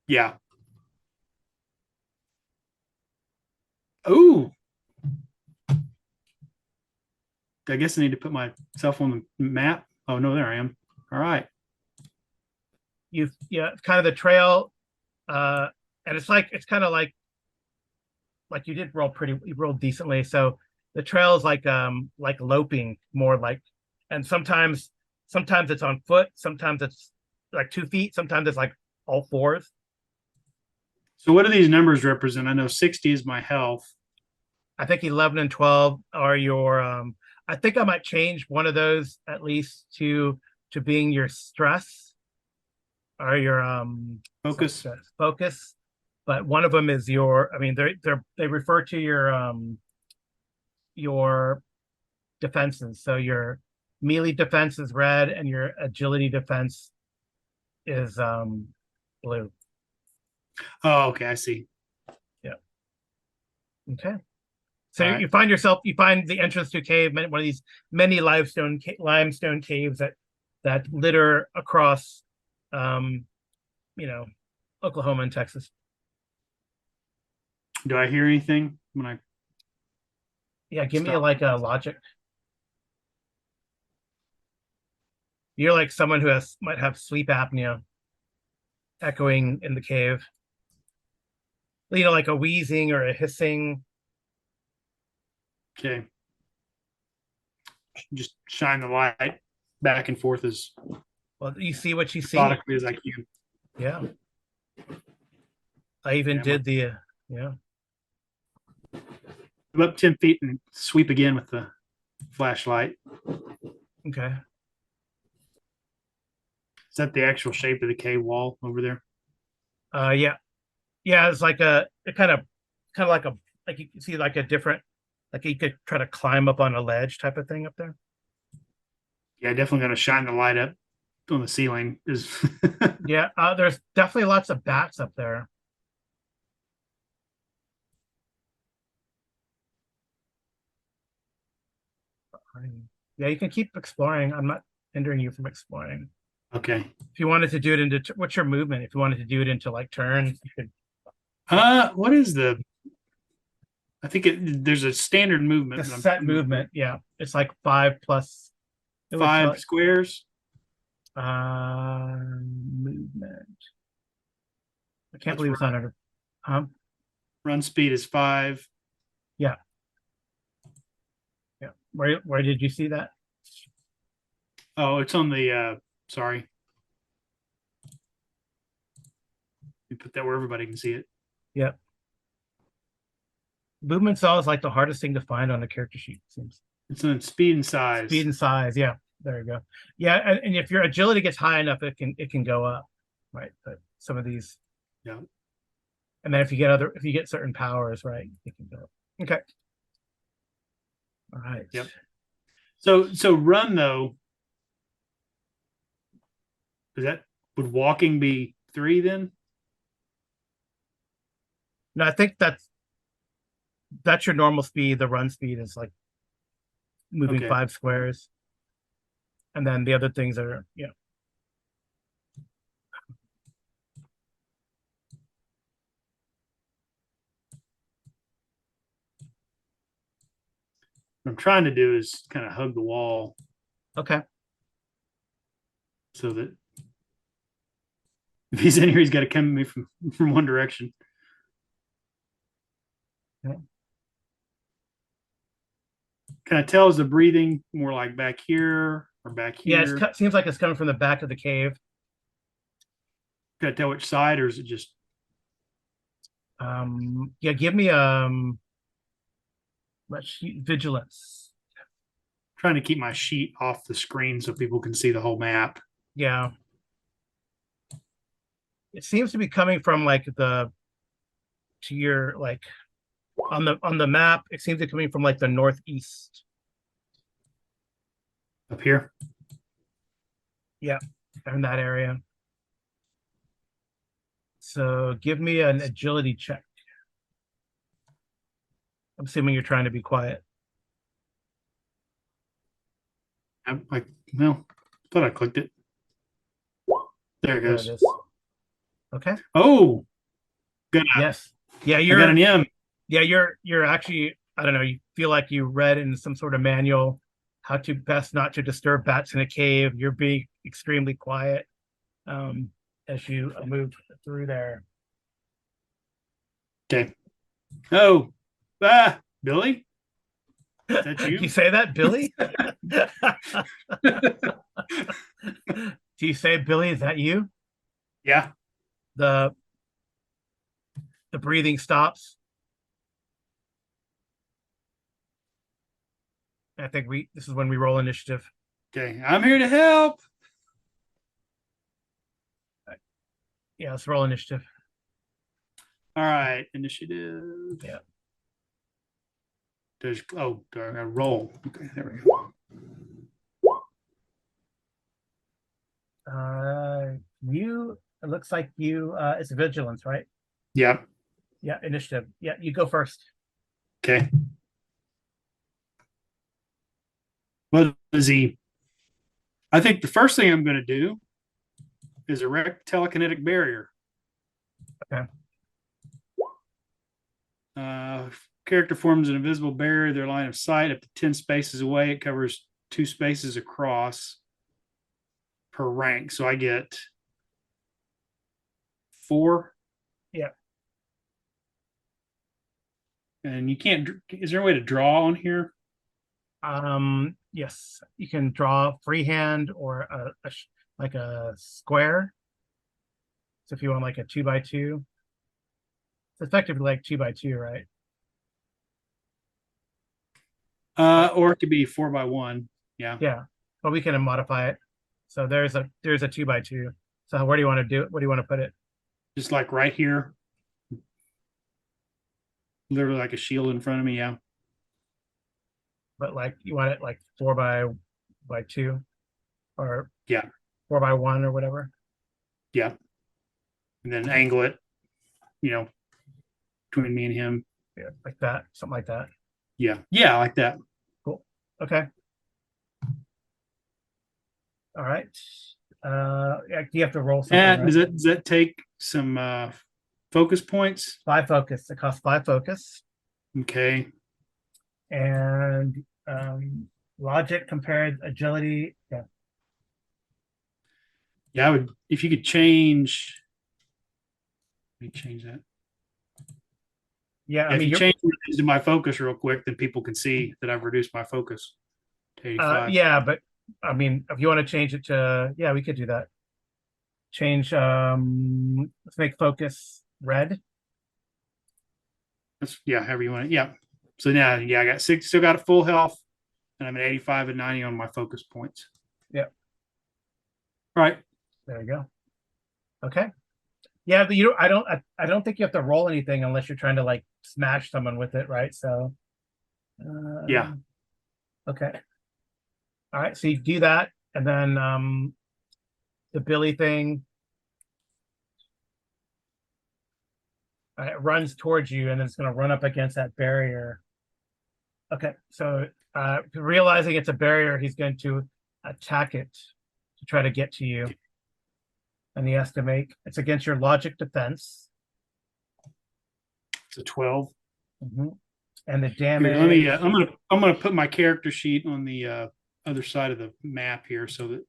Yeah. Oh, I guess I need to put myself on the map. Oh no, there I am. All right. Yeah, kind of the trail, and it's kind of like like you did roll you rolled decently. So the trail is like loping more like, and sometimes it's on foot, sometimes it's like 2 feet, sometimes it's like all fours. So what do these numbers represent? I know 60 is my health. I think 11 and 12 are your I think I might change one of those at least to being your stress or your Focus. focus. But one of them is your, I mean, they refer to your defenses. So your melee defense is red and your agility defense is blue. Oh, okay, I see. Yeah. Okay. So All right. you find the entrance to a cave, one of these many limestone caves that litter across, um, you know, Oklahoma and Texas. Do I hear anything when I Yeah, give me stop? like a logic. You're like someone who might have sleep apnea, echoing in the cave. You know, like a wheezing or a hissing. Okay. Just shine the light back and forth as Well, you see what you see. methodically as I can. Yeah. I even Yeah, did the yeah. I'm up 10 feet and sweep again with the flashlight. Okay. Is that the actual shape of the cave wall over there? Yeah. Yeah, it's like it kind of like you can see like a different, like you could try to climb up on a ledge type of thing up there. Yeah, definitely going to shine the light up on the ceiling. Is Yeah, there's definitely lots of bats up there. Yeah, you can keep exploring. I'm not hindering you from exploring. okay. If you wanted to do it into what's your movement? If you wanted to do it into like turns, you could. What is the? I think there's a standard movement. The But set movement, yeah, it's like 5 plus. It would five squares. movement. I can't Let's believe it's not under. run speed is 5. Yeah, yeah. Where did you see that? Oh, it's on the. Sorry. You put that where everybody can see it. Yeah. Movement's always like the hardest thing to find on a character sheet, it seems. It's on speed and size. Speed and size, yeah. There you go. Yeah, and if your agility gets high enough, it can go up, right? But some of these, Yeah. and then if you get certain powers, right, it can go up. Okay. All right. Yep. So run though. Would walking be 3 then? No, I think that's your normal speed. The run speed is like moving Okay. 5 squares. And then the other things are, yeah. What I'm trying to do is kind of hug the wall Okay. so that if he's in here, he's got to come at me from one direction. Okay. Can I tell is the breathing more like back here or back Yeah, here? it seems like it's coming from the back of the cave. Can I tell which side, or is it just Yeah, give me let's vigilance. trying to keep my sheet off the screen so people can see the whole map? Yeah. It seems to be coming from like to your like on the map, it seems to be coming from like the northeast. Up here? Yeah, in that area. So give me an agility check. I'm assuming you're trying to be quiet. Well, thought I clicked it. There it There goes. it is. Okay. Oh, good. Yes. Yeah, I got an M. yeah, you're actually, I don't know, you feel like you read in some sort of manual how to best not to disturb bats in a cave. You're being extremely quiet as you move through there. Okay. Oh, Billy, is that Did you you? say that, Billy? Do you say, Billy, is that you? Yeah. The the breathing stops. I think this is when we roll initiative. Okay. I'm here to help. Yeah, let's roll initiative. All right. Initiative. Yeah. There's roll. Okay, there we go. You it looks like you it's vigilance, right? Yeah. Yeah, initiative. Yeah, you go first. Okay. What is he? I think the first thing I'm going to do is erect telekinetic barrier. Okay. Character forms an invisible barrier, their line of sight up to 10 spaces away. It covers 2 spaces across per rank. So I get 4. Yeah. And you can't, is there a way to draw on here? Yes, you can draw freehand or like a square. So if you want like a 2x2, it's effectively like 2x2, right? Or it could be 4x1. Yeah. Yeah, but we can modify it. So there's a 2x2. So where do you want to do it? What do you want to put it? Just like right here. Literally like a shield in front of me. Yeah. But like you want it like 4x2 or Yeah. 4x1 or whatever. Yeah. And then angle it, between me and him. Yeah, like that, something like that. Yeah. Yeah, like that. Cool. Okay. All right. You have to roll something. And right? does that take some focus points? 5 focus. It costs 5 focus. Okay. And logic compared agility. Yeah. Yeah, I would, if you could change. Let me change that. Yeah, If you change to my focus real quick, then people can see that I've reduced my focus to 85. Yeah, but I mean, if you want to change it to, yeah, we could do that. Change, let's make focus red. That's, yeah, however you want it. Yeah. So now, yeah, I got 6, still got a full health, and I'm at 85 and 90 on my focus points. Yeah. All right. There you go. Okay. Yeah, but I don't think you have to roll anything unless you're trying to like smash someone with it, right? So, Yeah. Okay. All right, so you do that, and then the Billy thing it runs towards you, and then it's going to run up against that barrier. Okay, so realizing it's a barrier, he's going to attack it to try to get to you, and he has to it's against your logic defense. It's a 12. And the damage. Here, let me. I'm gonna put my character sheet on the other side of the map here so that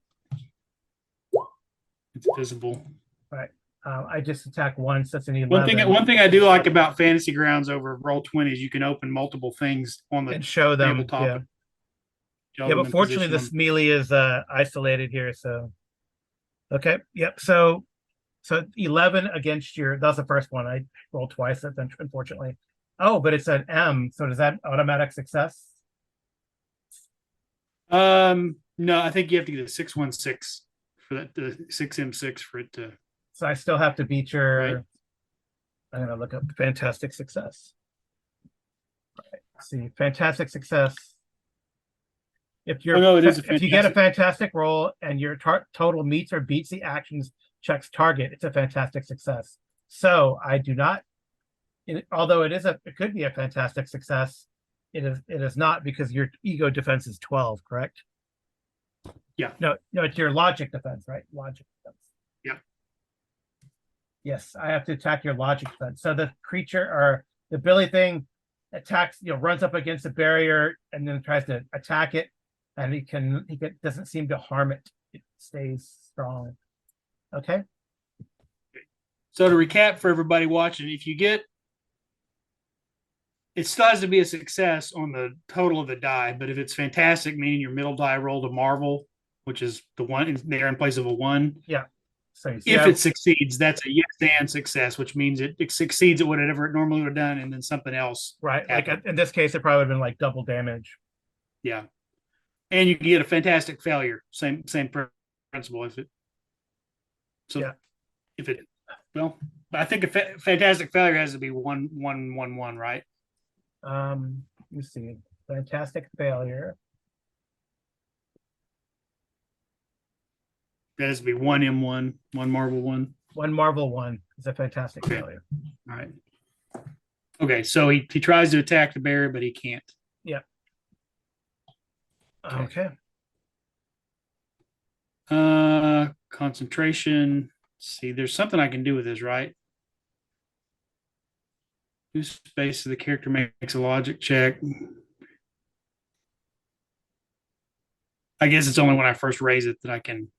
it's visible. Right. I just attack once. That's an 11. One thing I do like about Fantasy Grounds over Roll20 is you can open multiple things on the and show them. tabletop. Yeah, but fortunately, this melee is isolated here. So, okay. Yep. So 11 against your. That's the first one. I rolled twice. That's unfortunately. Oh, but it's an M. So does that automatic success? No, I think you have to get a 616 for that. The 6M6 for it to. So I still have to beat your. Right. I'm gonna look up fantastic success. All right. Let's see, fantastic success. If you're if you get a fantastic roll and your total meets or beats the actions checks target, it's a fantastic success. So I do not. Although it could be a fantastic success, it is not because your ego defense is 12, correct? Yeah. No, it's your logic defense, right? Logic defense. Yeah. Yes, I have to attack your logic defense. So the creature or the Billy thing attacks, runs up against the barrier and then tries to attack it, and he doesn't seem to harm it. It stays strong. Okay. So to recap for everybody watching, if you get it still has to be a success on the total of the die. But if it's fantastic, meaning your middle die rolled a marvel, which is the one there in place of a one, Yeah. So you see, if it succeeds, that's a yes and success, which means it succeeds at whatever it normally would have done, and then something else. right. Like happened. in this case, it probably would have been like double damage. Yeah, and you can get a fantastic failure. Same principle. If it so, Yeah. if it well, I think a fantastic failure has to be 1-1-1-1, right? Let me see. Fantastic failure. That has to be 1 M1, 1 Marvel 1. One Marvel one is a fantastic Okay. failure. All right. Okay, so he tries to attack the barrier, but he can't. Yeah. Okay. Okay. Concentration. Let's see, there's something I can do with this, right? Use space so the character makes a logic check. I guess it's only when I first raise it that I can.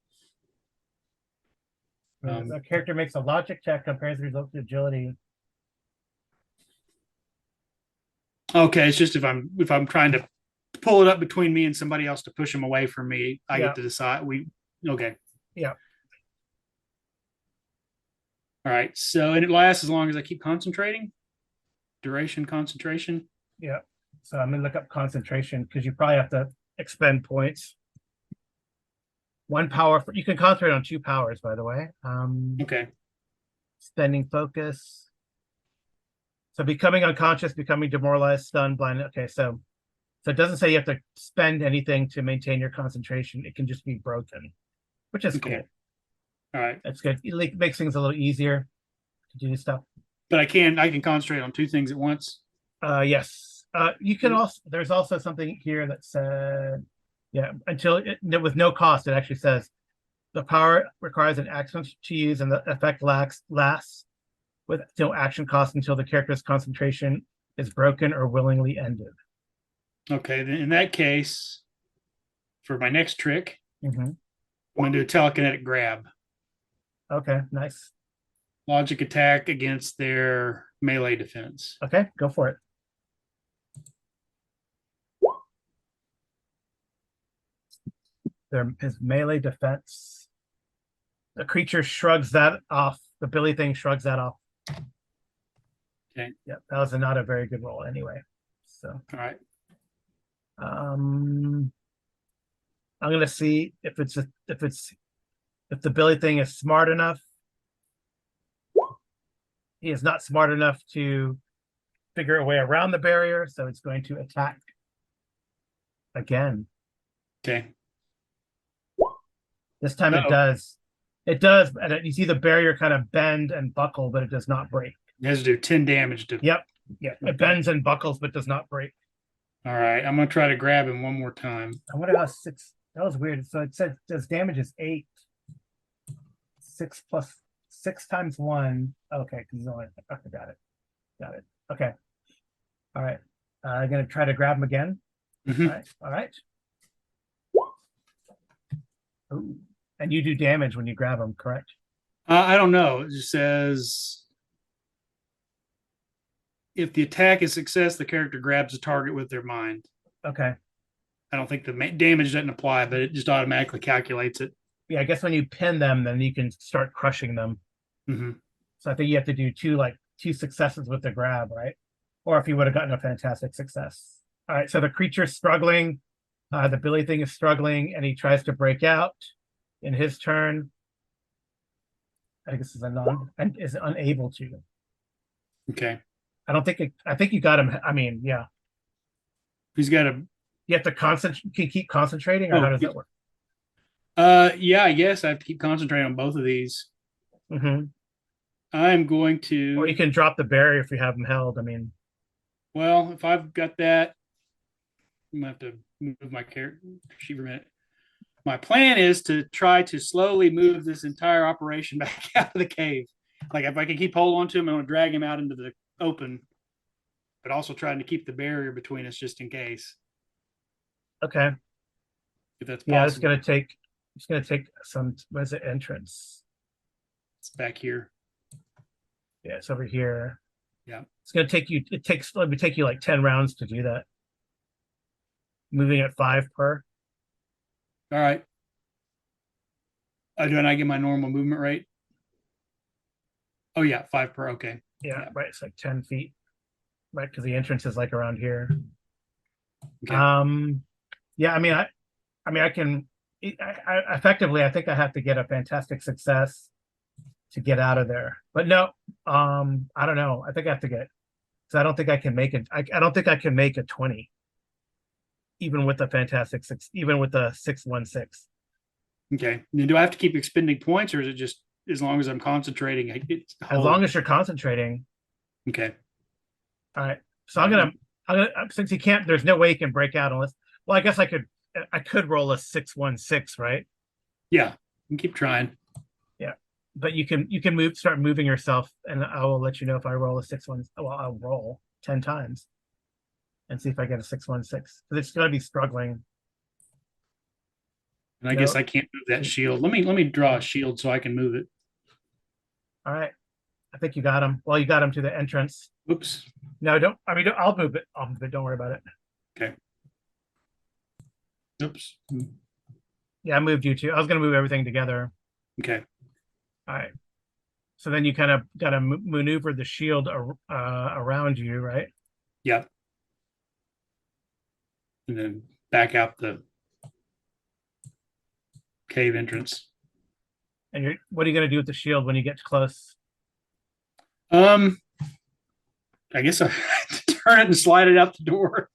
The character makes a logic check, compares the result to agility. Okay, it's just if I'm trying to pull it up between me and somebody else to push them away from me, I Yeah. get to decide. Okay. Yeah. All right. So and it lasts as long as I keep concentrating. Duration concentration. Yeah. So I'm gonna look up concentration because you probably have to expend points. One power you can concentrate on 2 powers, by the way. Okay. Spending focus. So becoming unconscious, becoming demoralized, stunned, blind. Okay, so it doesn't say you have to spend anything to maintain your concentration. It can just be broken, which is Okay. cool. All right. That's good. It makes things a little easier to do stuff. But I can concentrate on 2 things at once. Yes. You can also there's also something here that said, yeah, until with no cost, it actually says the power requires an action to use and the effect lasts with no action cost until the character's concentration is broken or willingly ended. Okay, then in that case, for my next trick, Mm-hmm. I'm gonna do a telekinetic grab. Okay, nice. Logic attack against their melee defense. Okay, go for it. His melee defense. The creature shrugs that off. The Billy thing shrugs that off. Okay. Yep, that was not a very good roll anyway. So All right. I'm gonna see if the Billy thing is smart enough. He is not smart enough to figure a way around the barrier, so it's going to attack again. Okay. This time it Uh-oh. does. It does, and you see the barrier kind of bend and buckle, but it does not break. It has to do 10 damage to. Yep. Yeah, it bends and buckles, but does not break. All right. I'm gonna try to grab him one more time. I wonder how 6. That was weird. So it said his damage is 8. 6 plus 6 times 1. Okay, because he's only. Okay, got it. Got it. Okay. All right. I'm gonna try to grab him again. Mhm. All right. All right. Ooh. And you do damage when you grab him, correct? I don't know. It just says if the attack is success, the character grabs the target with their mind. Okay. I don't think the damage doesn't apply, but it just automatically calculates it. Yeah, I guess when you pin them, then you can start crushing them. Mm-hmm. So I think you have to do 2 successes with the grab, right? Or if you would have gotten a fantastic success. All right, so the creature's struggling. The Billy thing is struggling, and he tries to break out in his turn. I guess is and is unable to. Okay. I don't think I think you got him. I mean, yeah. He's got a. You have to keep concentrating, or how does that work? Yeah, I guess I have to keep concentrating on both of these. Mm-hmm. I'm going to. Or you can drop the barrier if you have them held. I mean, well, if I've got that, I'm gonna have to move my character sheet for a minute. My plan is to try to slowly move this entire operation back out of the cave. Like if I can keep hold on to him, I'm gonna drag him out into the open, but also trying to keep the barrier between us just in case. okay. If that's Yeah, possible. it's gonna take some. Where's the entrance? It's back here. Yeah, it's over here. Yeah. It's gonna take you. It would take you like 10 rounds to do that. Moving at 5 per. All right. Do I get my normal movement rate? Oh yeah, 5 per. Okay. Yeah, Yeah. right. It's like 10 feet, right? Because the entrance is like around here. Okay. Yeah. I can. Effectively, I think I have to get a fantastic success to get out of there. But no, I don't know. I think I have to get because I don't think I can make it. I don't think I can make a 20, even with the fantastic six, even with the 616. Okay. Then do I have to keep expending points, or is it just as long as I'm concentrating? It's As long as you're concentrating. okay. All right. So I'm gonna since you can't, there's no way you can break out unless. Well, I guess I could roll a 616, right? Yeah. And keep trying. Yeah. But you can start moving yourself, and I will let you know if I roll a 6-1. Well, I'll roll 10 times and see if I get a 616. Because it's gonna be struggling. And I No. guess I can't move that shield. Let me draw a shield so I can move it. All right. I think you got him. Well, you got him to the entrance. Oops. No, don't. I mean, I'll move it. I'll move it. Don't worry about it. Okay. Oops. Yeah, I moved you too. I was gonna move everything together. Okay. All right. So then you kind of got to maneuver the shield around you, right? Yeah. And then back out the cave entrance. And what are you going to do with the shield when you get close? I guess I turn it and slide it out the door.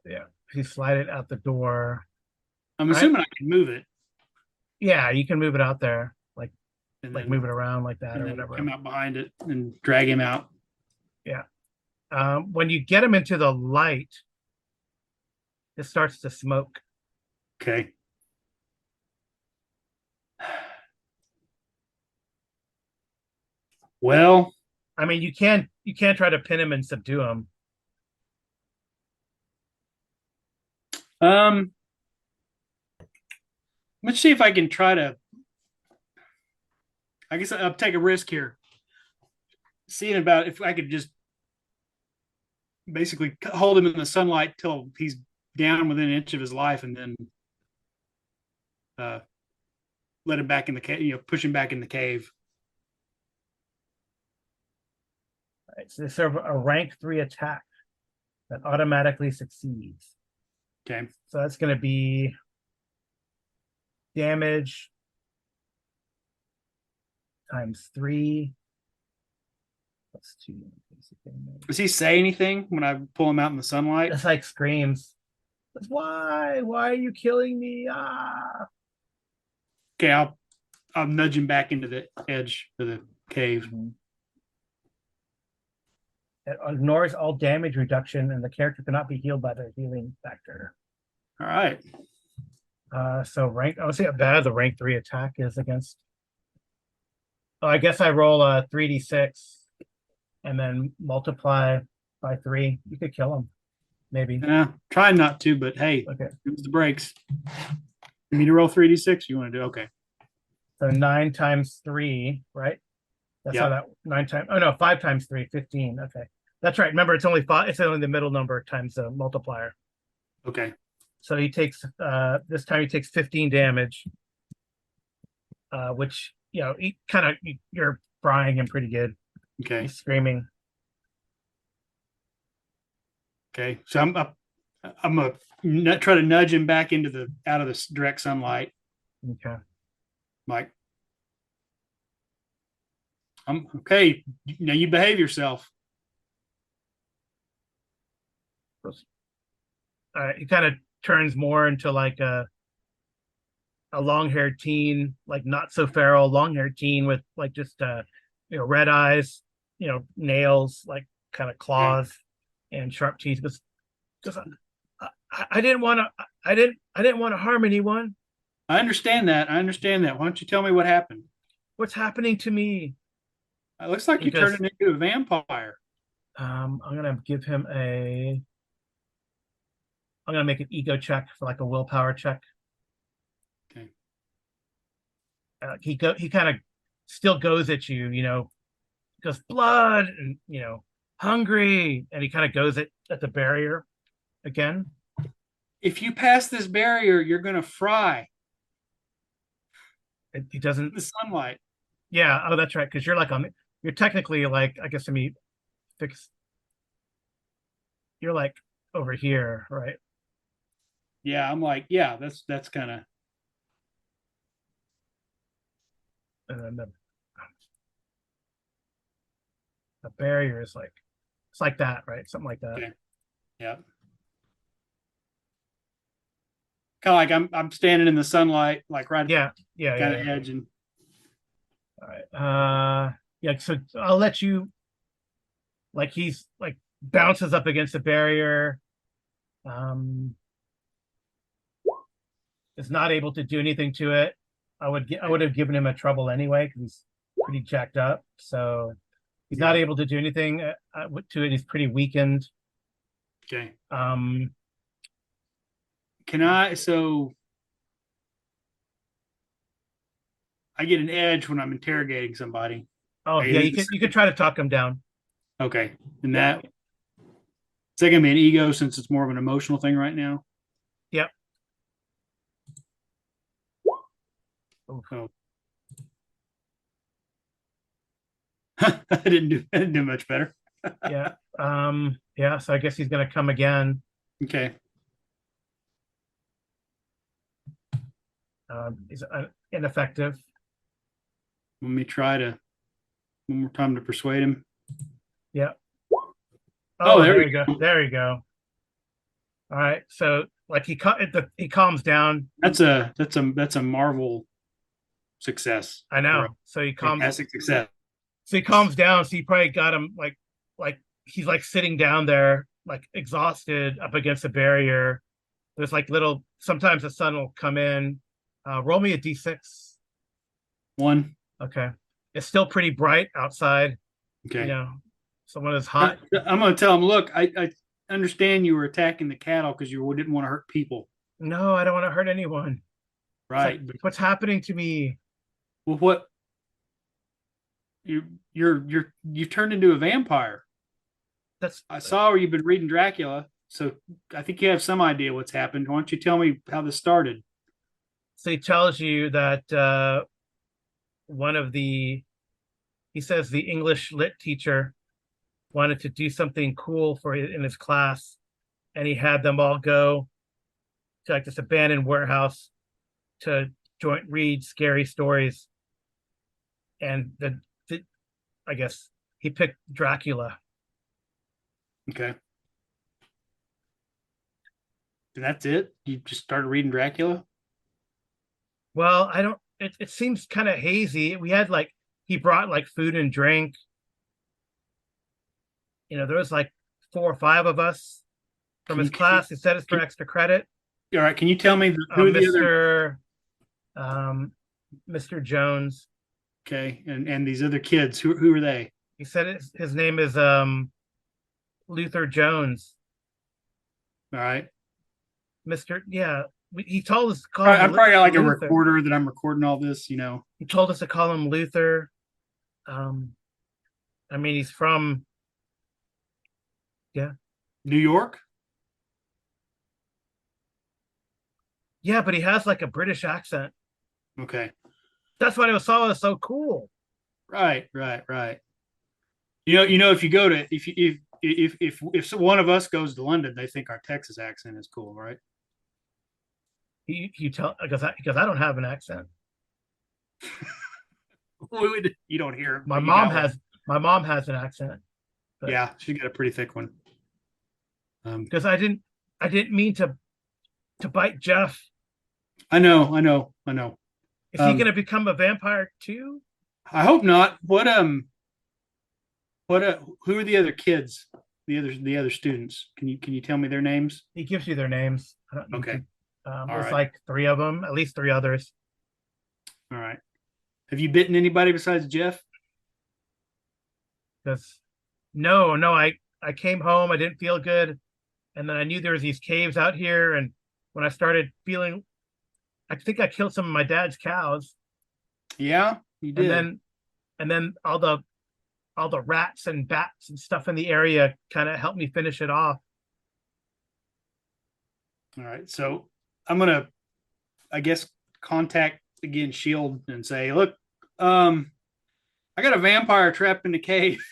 Yeah, you slide it out the door. I'm assuming I can move it. Yeah, you can move it out there, like And like then, move it around like that and or then whatever. come out behind it and drag him out. Yeah. When you get him into the light, it starts to smoke. Okay. Well, I mean, you can't try to pin him and subdue him. let's see if I can try to. I guess I'll take a risk here. Seeing about if I could just basically hold him in the sunlight till he's down within an inch of his life, and then let him back in the cave. Push him back in the cave. It's sort of a rank 3 attack that automatically succeeds. Okay. So that's going to be damage times 3 plus 2. Does he say anything when I pull him out in the sunlight? It's like screams. Why? Why are you killing me? Ah! Okay, I'll nudge him back into the edge of the cave. It ignores all damage reduction, and the character cannot be healed by their healing factor. All right. So rank. I would see how bad the rank 3 attack is against. Oh, I guess I roll a 3d6 and then multiply by 3. You could kill him, maybe. Try not to, but hey, Okay. use the brakes. You mean to roll 3d6? You want to do okay? So 9 times 3, right? That's how that 9 times. Oh no, 5 times 3, 15. Okay, that's right. Remember, it's only 5. It's only the middle number times the multiplier. Okay. So he takes this time he takes 15 damage, which he kind of you're frying him pretty good. Okay. He's screaming. Okay. So I'm gonna try to nudge him back into out of the direct sunlight. Okay. Like, I'm okay. Now you behave yourself. He kind of turns more into like a long-haired teen, like not so feral, long-haired teen with like just red eyes, nails, like kind of claws and sharp teeth. Because I didn't want to. I didn't want to harm anyone. I understand that. Why don't you tell me what happened? What's happening to me? It looks like you turned him into a vampire. I'm gonna give him I'm gonna make an ego check for like a willpower check. Okay. He kind of still goes at you, goes blood and hungry, and he kind of goes at the barrier again. If you pass this barrier, you're gonna fry He doesn't. the sunlight. Yeah. Oh, that's right. Because you're like you're technically like, I guess, fix. You're like over here, right? Yeah, I'm like, yeah, that's kind of And then the barrier is like, it's like that, right? Something like that. okay. Yeah. Kind of like I'm standing in the sunlight, like right Yeah. Yeah. kind Yeah. of Yeah. edge, and All right. Yeah. So I'll let you, like, he's like bounces up against the barrier. Um, is not able to do anything to it. I would have given him a trouble anyway because he's pretty jacked up. So he's not yeah. able to do anything to it. He's pretty weakened. Okay. Um, Can I? So I get an edge when I'm interrogating somebody. oh I yeah, get you could try to talk him down. okay, and that is that gonna be an ego since it's more of an emotional thing right now? Yep. Oh, I didn't do much better. Yeah. Yeah. So I guess he's gonna come again. Okay. He's ineffective. Let me try to one more time to persuade him. Yeah. Oh, there there we you go. There you go. All right. So like he calms down. That's a Marvel success. I know. So Fantastic success. so he calms down. So you probably got him like he's like sitting down there, like exhausted up against a barrier. There's like little sometimes the sun will come in. Roll me a D6. One. Okay. It's still pretty bright outside. Okay. Someone is hot. I'm going to tell him, look, I understand you were attacking the cattle because you didn't want to hurt people. No, I don't want to hurt anyone. Right. Like, what's happening to me? Well, what you've turned into a vampire. I saw where you've been reading Dracula, so I think you have some idea what's happened. Why don't you tell me how this started? So he tells you that he says the English lit teacher wanted to do something cool in his class, and he had them all go to like this abandoned warehouse to read scary stories. And I guess he picked Dracula. Okay. And that's it? You just started reading Dracula? Well, I don't. It seems kind of hazy. We had like he brought like food and drink. There was like 4 or 5 of us from his class. He said it's for extra credit. All right. Can you tell me who the other? Mr. Jones. Okay, and these other kids, who are they? He said his name is Luther Jones. All right. Mr. Yeah, he told us to call I'm him probably got like Luther. a recorder that I'm recording all this. He told us to call him Luther. I mean, he's from New York. Yeah, but he has like a British accent. Okay. That's why I saw it so cool. Right. If you go to if one of us goes to London, they think our Texas accent is cool, right? You tell because I don't have an accent. You don't hear it. My mom has an accent. Yeah, she's got a pretty thick one. Because I didn't mean to bite Jeff. I know. Is he going to become a vampire too? I hope not. Who are the other kids? The other students? Can you tell me their names? He gives you their names. Okay. There's like 3 of them, at least 3 others. All right. Have you bitten anybody besides Jeff? No, I came home, I didn't feel good, and then I knew there was these caves out here, and when I started feeling, I think I killed some of my dad's cows. Yeah, you did. And then all the all the rats and bats and stuff in the area kind of helped me finish it off. All right. So I'm gonna, I guess, contact again Shield and say, look, I got a vampire trapped in the cave.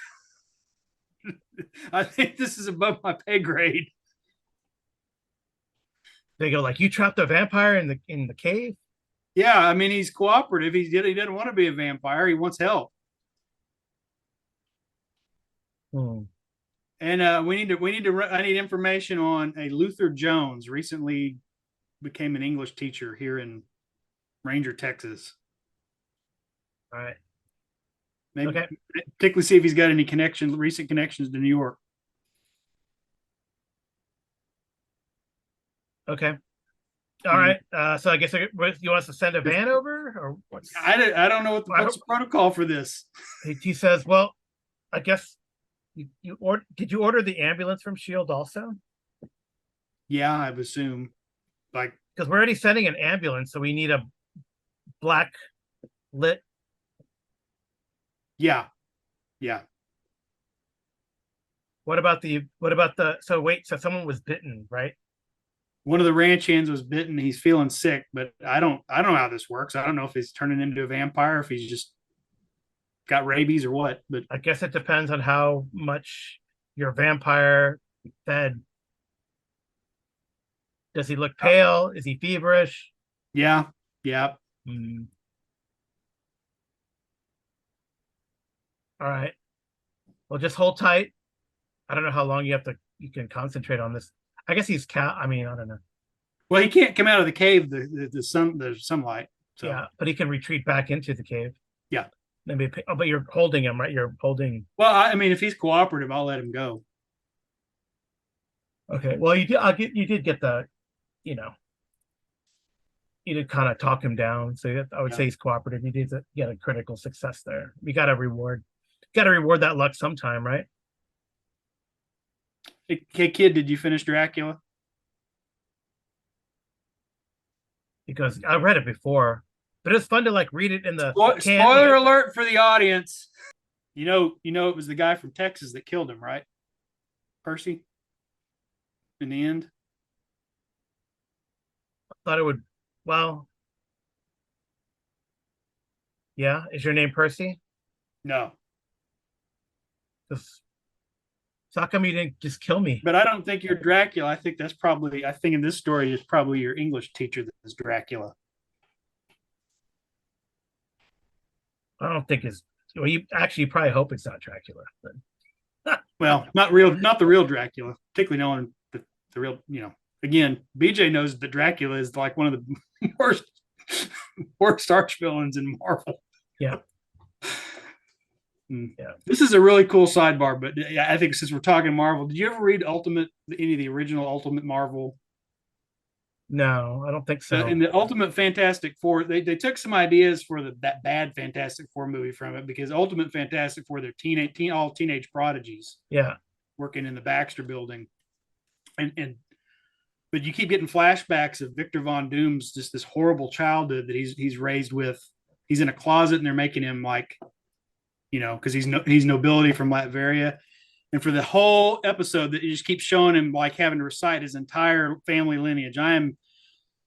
I think this is above my pay grade. They go like, "You trapped a vampire in the cave?" Yeah, I mean he's cooperative. He doesn't want to be a vampire. He wants help. Hmm. And I need information on a Luther Jones. Recently became an English teacher here in Ranger, Texas. All right. Maybe Okay. particularly see if he's got any recent connections to New York. Okay. All right. So I guess you want us to send a van over, or what's? I don't know what's the protocol for this. He says, "Well, I guess did you order the ambulance from Shield also? Yeah, I would assume. Like, Because we're already sending an ambulance, so we need a black lit." yeah. What about the? So wait. So someone was bitten, right? One of the ranch hands was bitten. He's feeling sick, but I don't know how this works. I don't know if he's turning into a vampire, if he's just got rabies or what. But I guess it depends on how much your vampire fed. Does he look pale? Is he feverish? yeah. Hmm. All right. Well, just hold tight. I don't know how long you can concentrate on this. I guess he's I mean, I don't know. Well, he can't come out of the cave. The sunlight. So Yeah, but he can retreat back into the cave. yeah. Maybe. Oh, but you're holding him, right? You're holding. Well, I mean, if he's cooperative, I'll let him go. Okay. Well, you did get the, you know, you did kind of talk him down. So I would say he's cooperative. You did get a critical success there. We got to reward that luck sometime, right? Hey, kid, did you finish Dracula? Because I read it before, but it's fun to like read it in the Spoiler alert for the audience. You know, it was the guy from Texas that killed him, right? Percy. In the end, I thought it would. Well, yeah. Is your name Percy? no. So how come you didn't just kill me? But I don't think you're Dracula. I think in this story, it's probably your English teacher that is Dracula. I don't think it's. Well, you probably hope it's not Dracula. But Well, not the real Dracula, particularly knowing the real, again, BJ knows that Dracula is like one of the worst archvillains in Marvel. Yeah. Yeah. This is a really cool sidebar, but I think since we're talking Marvel, did you ever read any of the original Ultimate Marvel? No, I don't think so. In the Ultimate Fantastic Four, they took some ideas for that bad Fantastic Four movie from it, because Ultimate Fantastic Four, they're all teenage prodigies. Yeah. Working in the Baxter Building, but you keep getting flashbacks of Victor Von Doom's just this horrible childhood that he's raised with. He's in a closet and they're making him like, because he's nobility from Latveria. And for the whole episode, that you just keep showing him like having to recite his entire family lineage. I am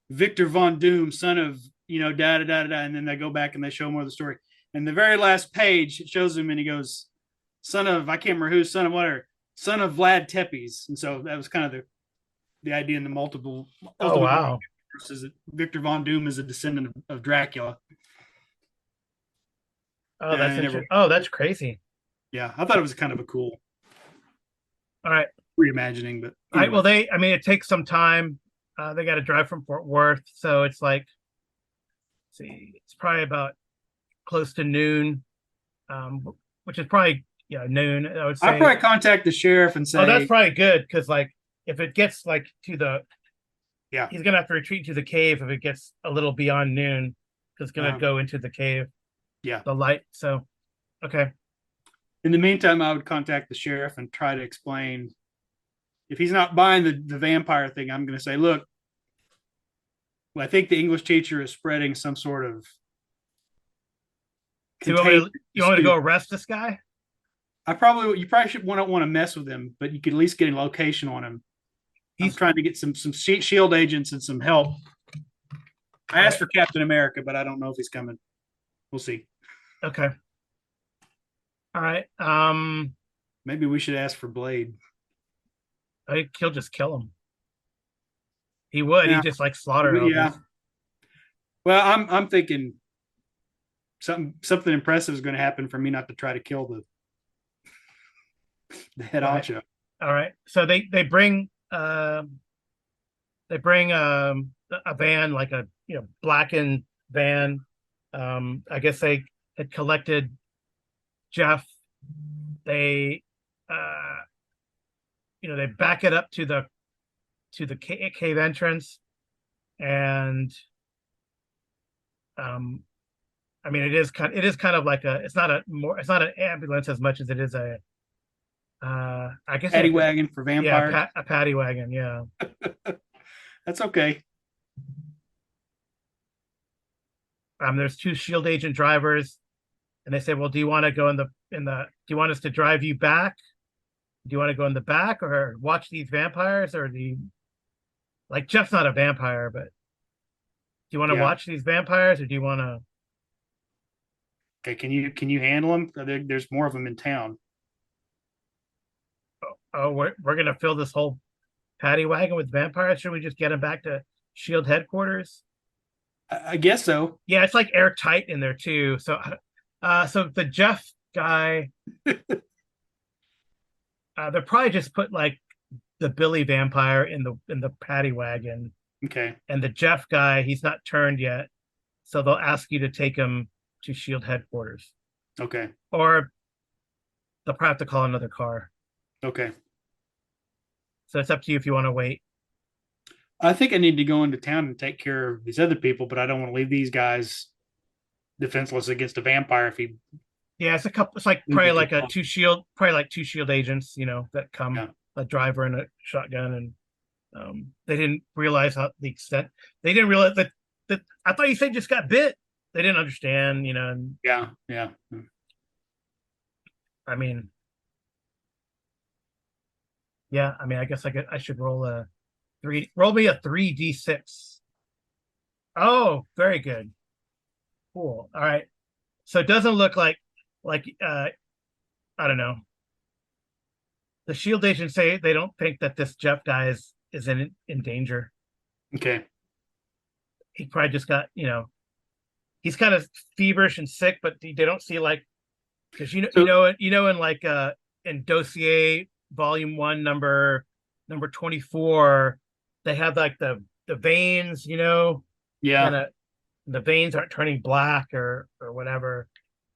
Victor Von Doom, son of, da da da da. And then they go back and they show more of the story. And the very last page, it shows him and he goes, son of, I can't remember who, son of whatever, son of Vlad Tepes. And so that was kind of the idea in the multiple. Oh, wow. Is that Victor Von Doom is a descendant of Dracula. Oh, that's interesting. Oh, that's crazy. Yeah, I thought it was kind of a cool. All right. Reimagining, but anyway. Well, it takes some time. They got to drive from Fort Worth, so it's like, it's probably about close to noon, which is probably noon. I would say. I'd probably contact the sheriff and say, "Oh, that's probably good," because like if it gets like to the, yeah, he's gonna have to retreat to the cave if it gets a little beyond noon, because it's gonna go into the cave. Yeah, the light. So, okay. In the meantime, I would contact the sheriff and try to explain. If he's not buying the vampire thing, I'm going to say, look, I think the English teacher is spreading some sort of. So you want me to go arrest this guy? you probably should want to mess with him, but you could at least get a location on him. I'm He's trying to get some shield agents and some help. I asked for Captain America, but I don't know if he's coming. We'll see. okay. All right. Maybe we should ask for Blade. I think he'll just kill him. He would. Yeah. He just like slaughter. Yeah. Well, I'm thinking something impressive is going to happen for me not to try to kill the head Right. honcho. All right. So they bring a van, like a blackened van. I guess they had collected Jeff. They they back it up to the cave entrance, and I mean it is kind of like it's not an ambulance as much as it is a I guess Paddy wagon for vampires. Yeah, a paddy wagon. Yeah. That's okay. There's two shield agent drivers, and they say, "Well, do you want to go do you want us to drive you back? Do you want to go in the back or watch these vampires, or like Jeff's not a vampire, but do you want to watch these vampires, or do you want to?" Okay, can you handle them? There's more of them in town. Oh, we're gonna fill this whole paddy wagon with vampires. Should we just get them back to Shield headquarters? I guess so. Yeah, it's like airtight in there too. So, so the Jeff guy, they'll probably just put like the Billy vampire in the paddy wagon. Okay. And the Jeff guy, he's not turned yet, so they'll ask you to take him to Shield headquarters. Okay. Or they'll probably have to call another car. Okay. So it's up to you if you want to wait. I think I need to go into town and take care of these other people, but I don't want to leave these guys defenseless against a vampire if he. Yeah, it's a couple. It's like probably like two shield agents, that come, Yeah. a driver and a shotgun, and they didn't realize the extent. They didn't realize that I thought you said just got bit. They didn't understand, And, yeah. I mean, yeah. I mean, I guess I should roll me a 3d6. Oh, very good. Cool. All right. So it doesn't look like I don't know. The shield agents say they don't think that this Jeff guy is in danger. Okay. He probably just got, he's kind of feverish and sick, but they don't see because in like in Dossier Volume 1 number 24, they have like the veins, Yeah. kinda, the veins aren't turning black or whatever.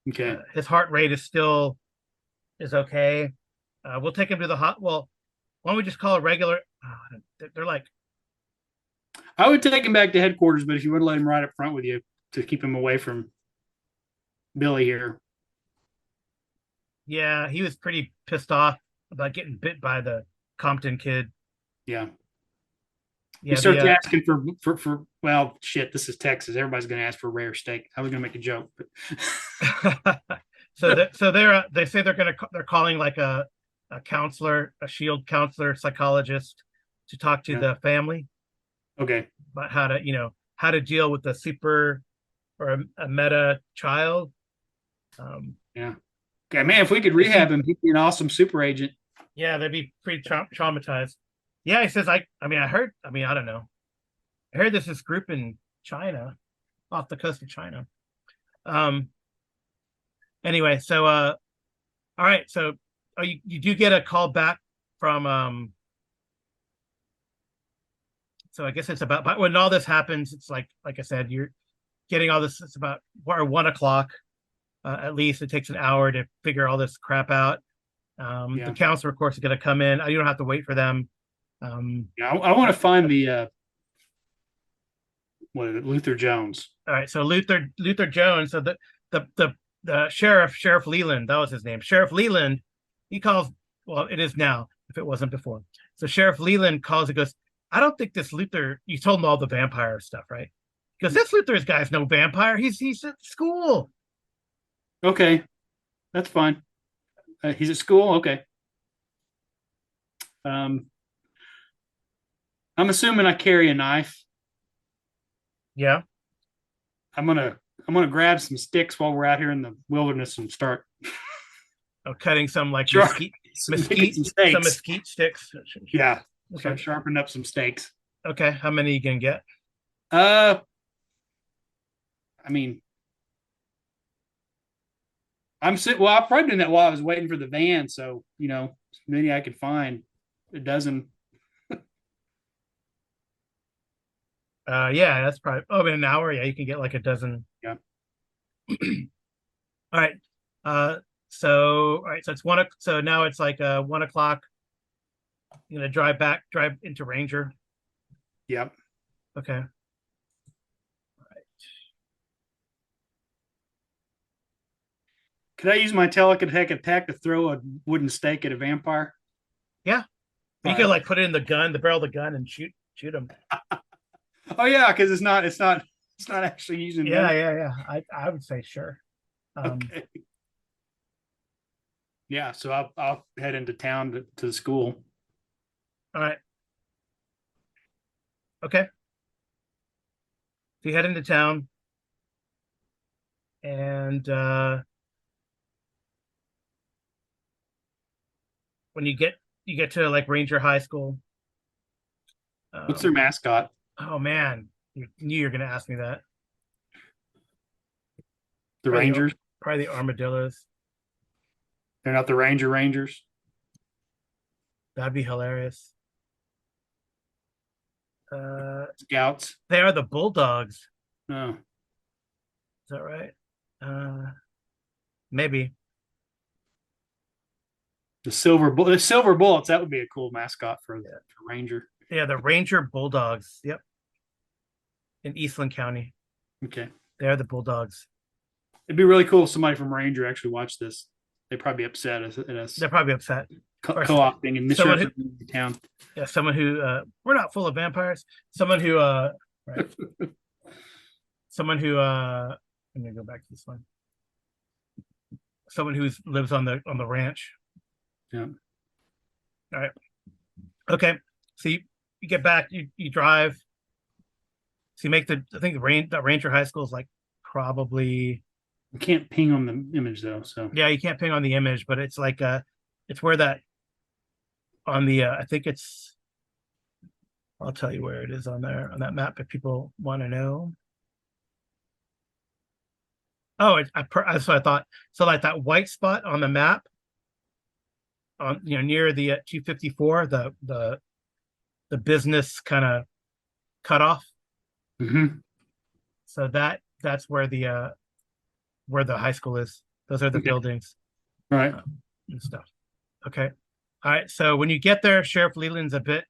Okay. His heart rate is okay. We'll take him to the well, why don't we just call a regular? They're like, I would take him back to headquarters, but if you would let him right up front with you to keep him away from Billy here. yeah, he was pretty pissed off about getting bit by the Compton kid. Yeah. Yeah, you start asking for well, shit, this is Texas. Everybody's going to ask for rare steak. I was going to make a joke, but they say they're calling like a counselor, a shield counselor, psychologist to talk to the family. Okay. About how to deal with a super or a meta child. Yeah. Okay, man, if we could rehab him, he'd be an awesome super agent. Yeah, they'd be pretty traumatized. Yeah, he says, I don't know. I heard there's this group in China, off the coast of China. Anyway, so all right, so you do get a call back from so I guess it's about when all this happens, it's like I said, you're getting all this, it's about 1 o'clock. At least it takes an hour to figure all this crap out. The counselor, of course, is going to come in. You don't have to wait for them. I want to find the Luther Jones. All right, so Luther Jones. So the sheriff Leland, that was his name. Sheriff Leland, he calls. Well, it is now. If it wasn't before, so Sheriff Leland calls and goes, "I don't think this Luther. You told him all the vampire stuff, right? Because this Luther's guy's no vampire. He's at school." Okay, that's fine. He's at school. Okay. Um, I'm assuming I carry a knife. Yeah. I'm gonna grab some sticks while we're out here in the wilderness and start Cutting some like sure making some some steaks. mesquite sticks. Yeah, Okay. start sharpening up some steaks. Okay. How many you can get? Uh, I mean, I'm sitting. Well, I'm probably doing that while I was waiting for the van. So maybe I could find a dozen. Yeah, that's probably in an hour. Yeah, you can get like a dozen. Yeah. All right. Uh, all right. So it's so now it's like 1 o'clock. You're gonna drive into Ranger. Yep. Okay. Could I use my telekinetic attack to throw a wooden stake at a vampire? Yeah. You All can right. like put it in the barrel of the gun and shoot them. Oh yeah, because it's not actually using Yeah, metal. yeah. I would say sure. Okay. Yeah, so I'll head into town to the school. All right. Okay. So you head into town and when you get to like Ranger High School. What's their mascot? Oh man, you knew you were gonna ask me that. The Probably Rangers? probably the armadillos. They're not the Rangers. That'd be hilarious. Scouts. They are the Bulldogs. No. Is that right? Maybe. The silver bullets. That would be a cool mascot for Ranger. Yeah, the Ranger Bulldogs. Yep. In Eastland County. Okay. They are the Bulldogs. It'd be really cool if somebody from Ranger actually watched this. They'd probably be upset at us They're probably upset. co-opting and misrepresenting the town. Yeah, someone who we're not full of vampires. Someone who right. Someone who let me go back to this one. Someone who lives on the ranch. Yeah. All right. Okay. So you get back, you drive. So you make I think the Ranger High School is like probably. You can't ping on the image though, so Yeah, you can't ping on the image, but it's like it's where that on the I think it's. I'll tell you where it is on there on that map if people want to know. Oh, that's what I thought. So like that white spot on the map, on near the 254, the business kind of cutoff. mm-hmm. So that's where the high school is. Those are the Okay. buildings Right. and stuff. Okay. All right. So when you get there, Sheriff Leland's a bit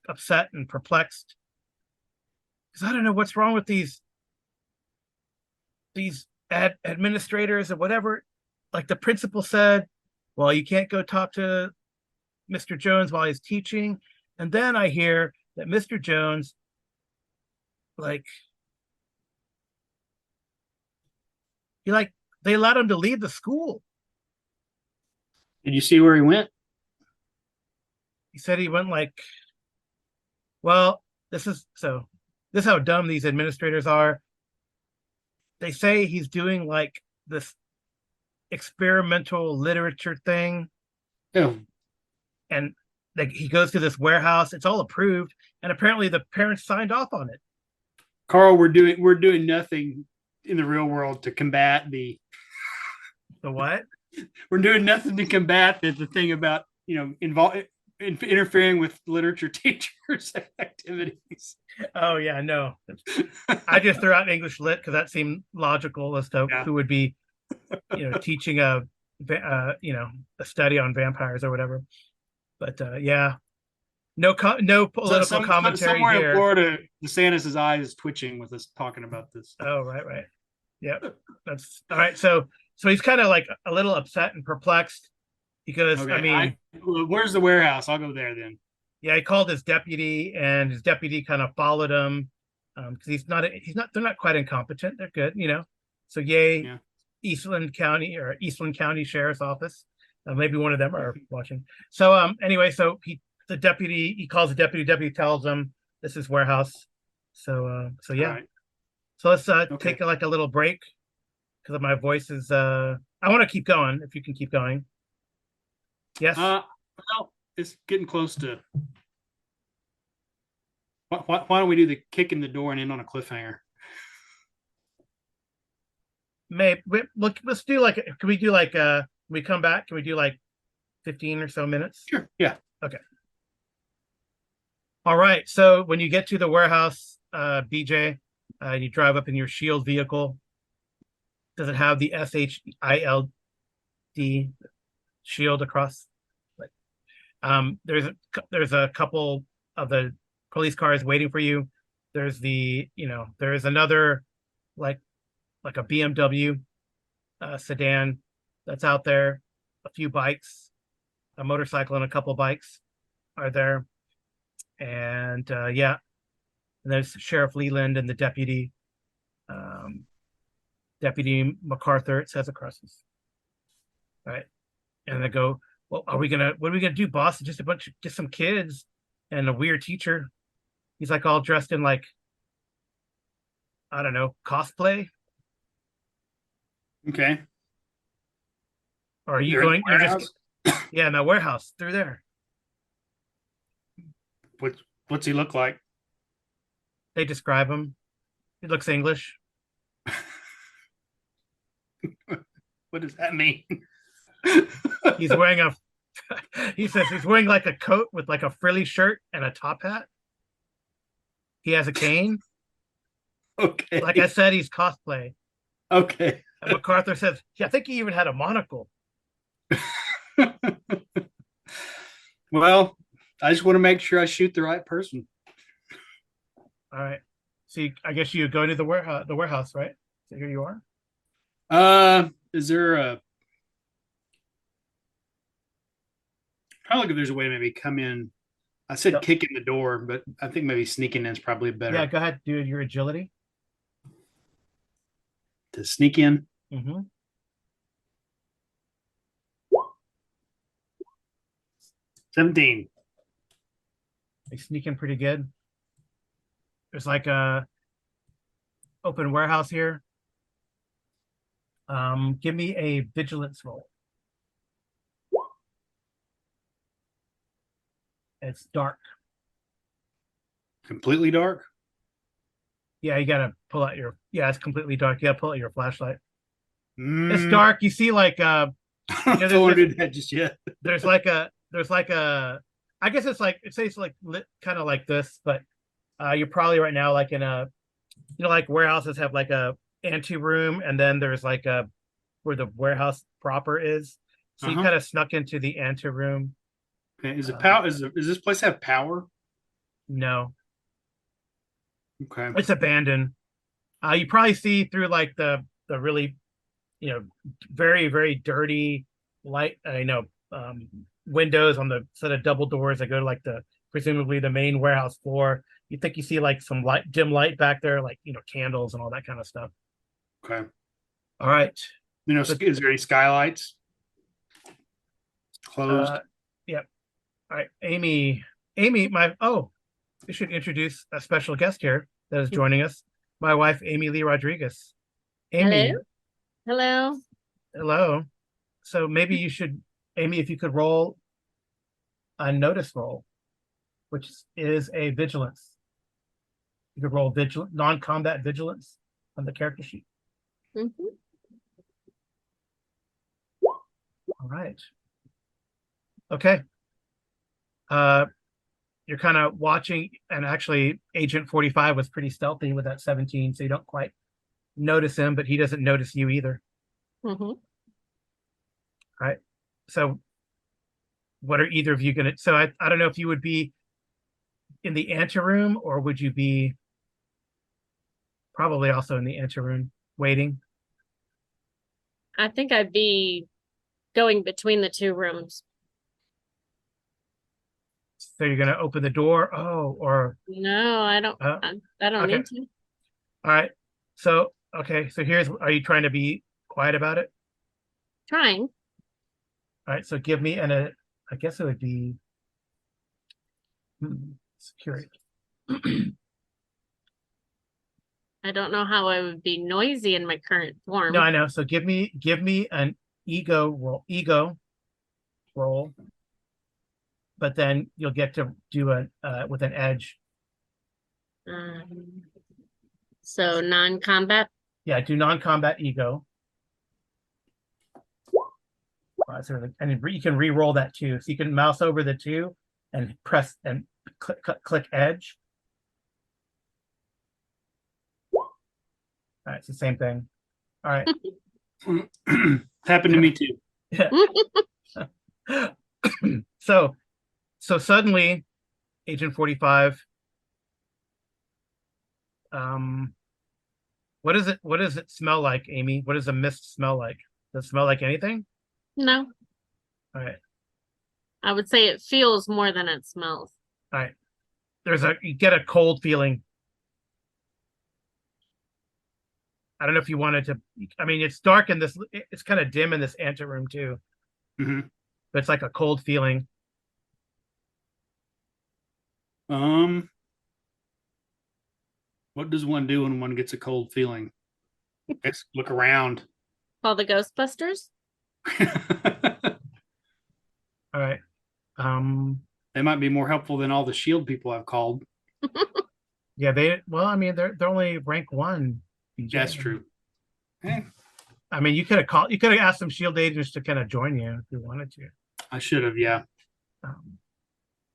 upset and perplexed because I don't know what's wrong with these administrators or whatever. Like the principal said, well, you can't go talk to Mr. Jones while he's teaching. And then I hear that Mr. Jones, like, they allowed him to leave the school. Did you see where he went? He said he went like, well, this is how dumb these administrators are. They say he's doing like this experimental literature thing. Oh. And like he goes to this warehouse, it's all approved, and apparently the parents signed off on it. Carl, we're doing nothing in the real world to combat the what? We're doing nothing to combat the thing about interfering with literature teachers' activities. Oh yeah, no. I just threw out English lit because that seemed logical as to who would be, teaching a study on vampires or whatever. But yeah, no political commentary somewhere here. in Florida, DeSantis' eye is twitching with us talking about this. Oh right. Yeah, that's all right. So he's kind of like a little upset and perplexed because where's the warehouse? I'll go there then. Yeah, he called his deputy, and his deputy kind of followed him because they're not quite incompetent. They're good, So Eastland County Sheriff's Office. Maybe one of them are watching. So anyway, so he calls the deputy. Deputy tells him this is warehouse. So All yeah. right. So let's Okay. take like a little break because my voice is I want to keep going if you can keep going. Yes. Well, it's getting close to. Why don't we do the kick in the door and end on a cliffhanger? Maybe look, let's do like can we do like when we come back, can we do like 15 or so minutes? Sure. Yeah. Okay. All right. So when you get to the warehouse, BJ, you drive up in your Shield vehicle. Does it have the SHIELD shield across? There's a couple of the police cars waiting for you. There's there's another like a BMW sedan that's out there. A few bikes, a motorcycle, and a couple bikes are there. And yeah, and there's Sheriff Leland and the deputy, um, Deputy MacArthur. It says across this, right? And they go, "Well, what are we gonna do, boss? Just some kids and a weird teacher." He's like all dressed in like, I don't know, cosplay. Okay. Or are you You're in the going? You're just warehouse. yeah, in the warehouse through there. What What's he look like? They describe him. He looks English. What does that mean? He's wearing a. He says he's wearing like a coat with like a frilly shirt and a top hat. He has a cane. Okay. Like I said, he's cosplay. Okay. And MacArthur says, yeah, I think he even had a monocle. Well, I just want to make sure I shoot the right person. All right. See, I guess you go into the warehouse, right? So here you are. Is there a trying to look if there's a way to maybe come in? I said Yep. kick in the door, but I think maybe sneaking in is probably better. Yeah, go ahead, do your agility. To sneak in. Mm-hmm. 17. They sneak in pretty good. There's like a open warehouse here. Give me a vigilance roll. It's dark. Completely dark. Yeah, you gotta pull out your. Yeah, it's completely dark. You gotta pull out your flashlight. It's Mm, dark. You see, like, I don't know if I want to do that just yet. there's like a. I guess it's like it's like lit, kind of like this, but you're probably right now like in a, like warehouses have like a ante room, and then there's like a where the warehouse proper is. So you Uh-huh. kind of snuck into the ante room. Okay. Is it power? Is this place have power? No, Okay. it's abandoned. You probably see through like the really, very very dirty light. Um, windows on the set of double doors that go to like the presumably the main warehouse floor. You think you see like some light, dim light back there, like candles and all that kind of stuff. Okay. All right, Is there any skylights closed? yeah. All right, Amy. We should introduce a special guest here that is joining us. My wife, Amy Lee Rodriguez. Amy, Hello. Hello. hello. So maybe you should, Amy, if you could roll a notice roll, which is a vigilance. You could roll non-combat vigilance on the character sheet. Mhm. All right. Okay. You're kind of watching, and actually, Agent 45 was pretty stealthy with that 17, so you don't quite notice him, but he doesn't notice you either. Mhm. Right. So, what are either of you gonna? So, I don't know if you would be in the anteroom, or would you be probably also in the anteroom waiting? I think I'd be going between the two rooms. So you're gonna open the door. Oh, or No, I don't. uh, I don't okay. need to. All right. So okay. So here's. Are you trying to be quiet about it? Trying. All right, so give me I guess it would be security. I don't know how I would be noisy in my current form. No, I know. So give me an ego roll, but then you'll get to do a with an edge. So non-combat. Yeah, do non-combat ego. And you can re-roll that too. So you can mouse over the two and press and click edge. All right, it's the same thing. All right. Happened to me too. So suddenly, Agent 45. What does it smell like, Amy? What does the mist smell like? Does it smell like anything? No, All right. I would say it feels more than it smells. All right. You get a cold feeling. I don't know if you wanted to. I mean, it's dark in this. It's kind of dim in this anteroom too. Mhm. But it's like a cold feeling. What does one do when one gets a cold feeling? Let's look around. Call the Ghostbusters. All right. They might be more helpful than all the shield people I've called. Yeah, I mean, they're only rank 1. BJ. That's true. I mean, you could have asked some shield agents to kind of join you if you wanted to. I should have, yeah.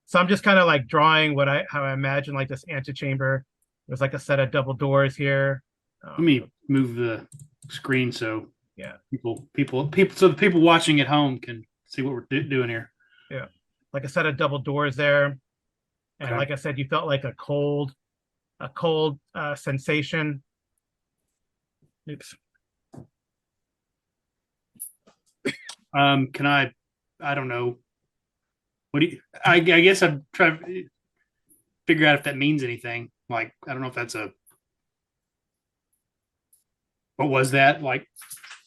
So I'm just kind of like drawing how I imagine like this antechamber. There's like a set of double doors here. Let me move the screen so yeah, people so the people watching at home can see what we're doing here. Yeah, like a set of double doors there, and Okay. like I said, you felt like a cold sensation. Oops. Can I don't know. What do you, I guess I'm trying to figure out if that means anything. Like, I don't know if that's what was that? Like,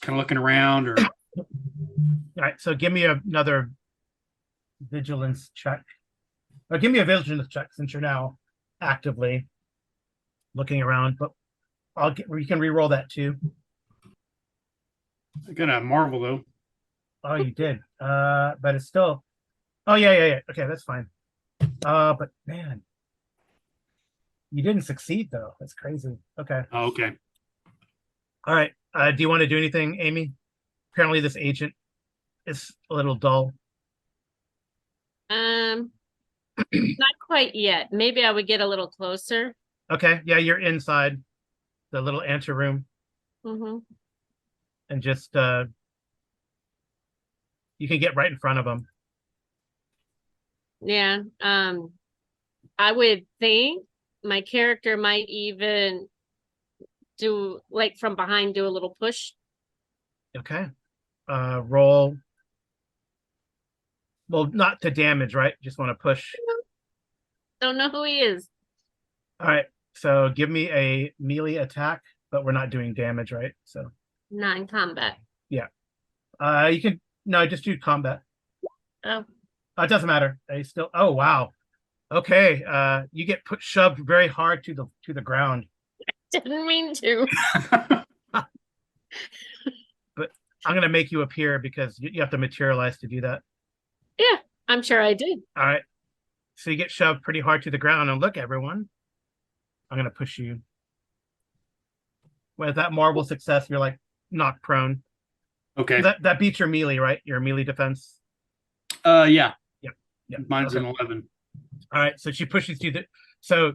kind of looking around or? All right, so give me another vigilance check. Or give me a vigilance check since you're now actively looking around, but you can re-roll that too. I got a marvel though. Oh, you did. But it's still. Oh yeah. Okay, that's fine. But man, you didn't succeed though. That's crazy. Okay. Oh, okay. All right. Do you want to do anything, Amy? Apparently, this agent is a little dull. Not quite yet. Maybe I would get a little closer. Okay. Yeah, you're inside the little anteroom Mm-hmm. and just you can get right in front of them. Yeah. I would think my character might even do like from behind, do a little push. Okay. Roll. Well, not to damage, right? Just want to push. Don't know who he is. All right. So give me a melee attack, but we're not doing damage, right? So Non-combat. you can just do combat. Oh, It doesn't matter. They still. Oh wow. Okay. You get shoved very hard to the ground. didn't mean to. But I'm gonna make you appear because you have to materialize to do that. Yeah, I'm sure I did. All right. So you get shoved pretty hard to the ground, and look, everyone, I'm gonna push you. With that marble success, you're like knocked prone. Okay. That beats your melee, right? Your melee defense. Yeah. Yeah. Mine's Okay. an 11. All right. So she pushes you. So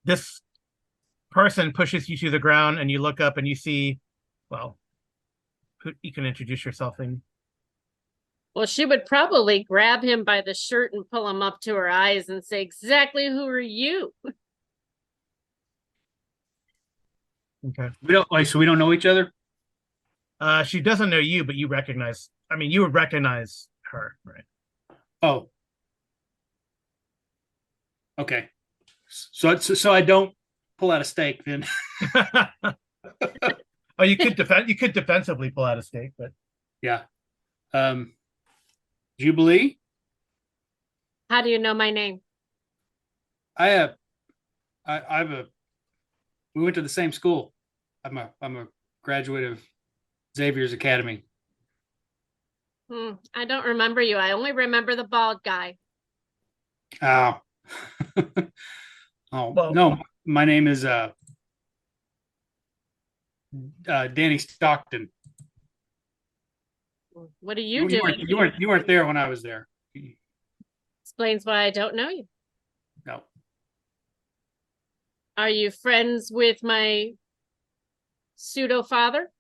this person pushes you to the ground, and you look up and you see, well, you can introduce yourself in. Well, she would probably grab him by the shirt and pull him up to her eyes and say, exactly who are you? Okay. So we don't know each other? She doesn't know you, but you recognize. I mean, you would recognize her, right? Oh. Okay. So I don't pull out a stake then. Oh, you could defensively pull out a stake, but Yeah. Jubilee. How do you know my name? I have. I've a. We went to the same school. I'm a graduate of Xavier's Academy. I don't remember you. I only remember the bald guy. Oh. Oh Well- no, my name is Danny Stockton. What are you doing? You weren't there when I was there. Explains why I don't know you. No. Are you friends with my pseudo father?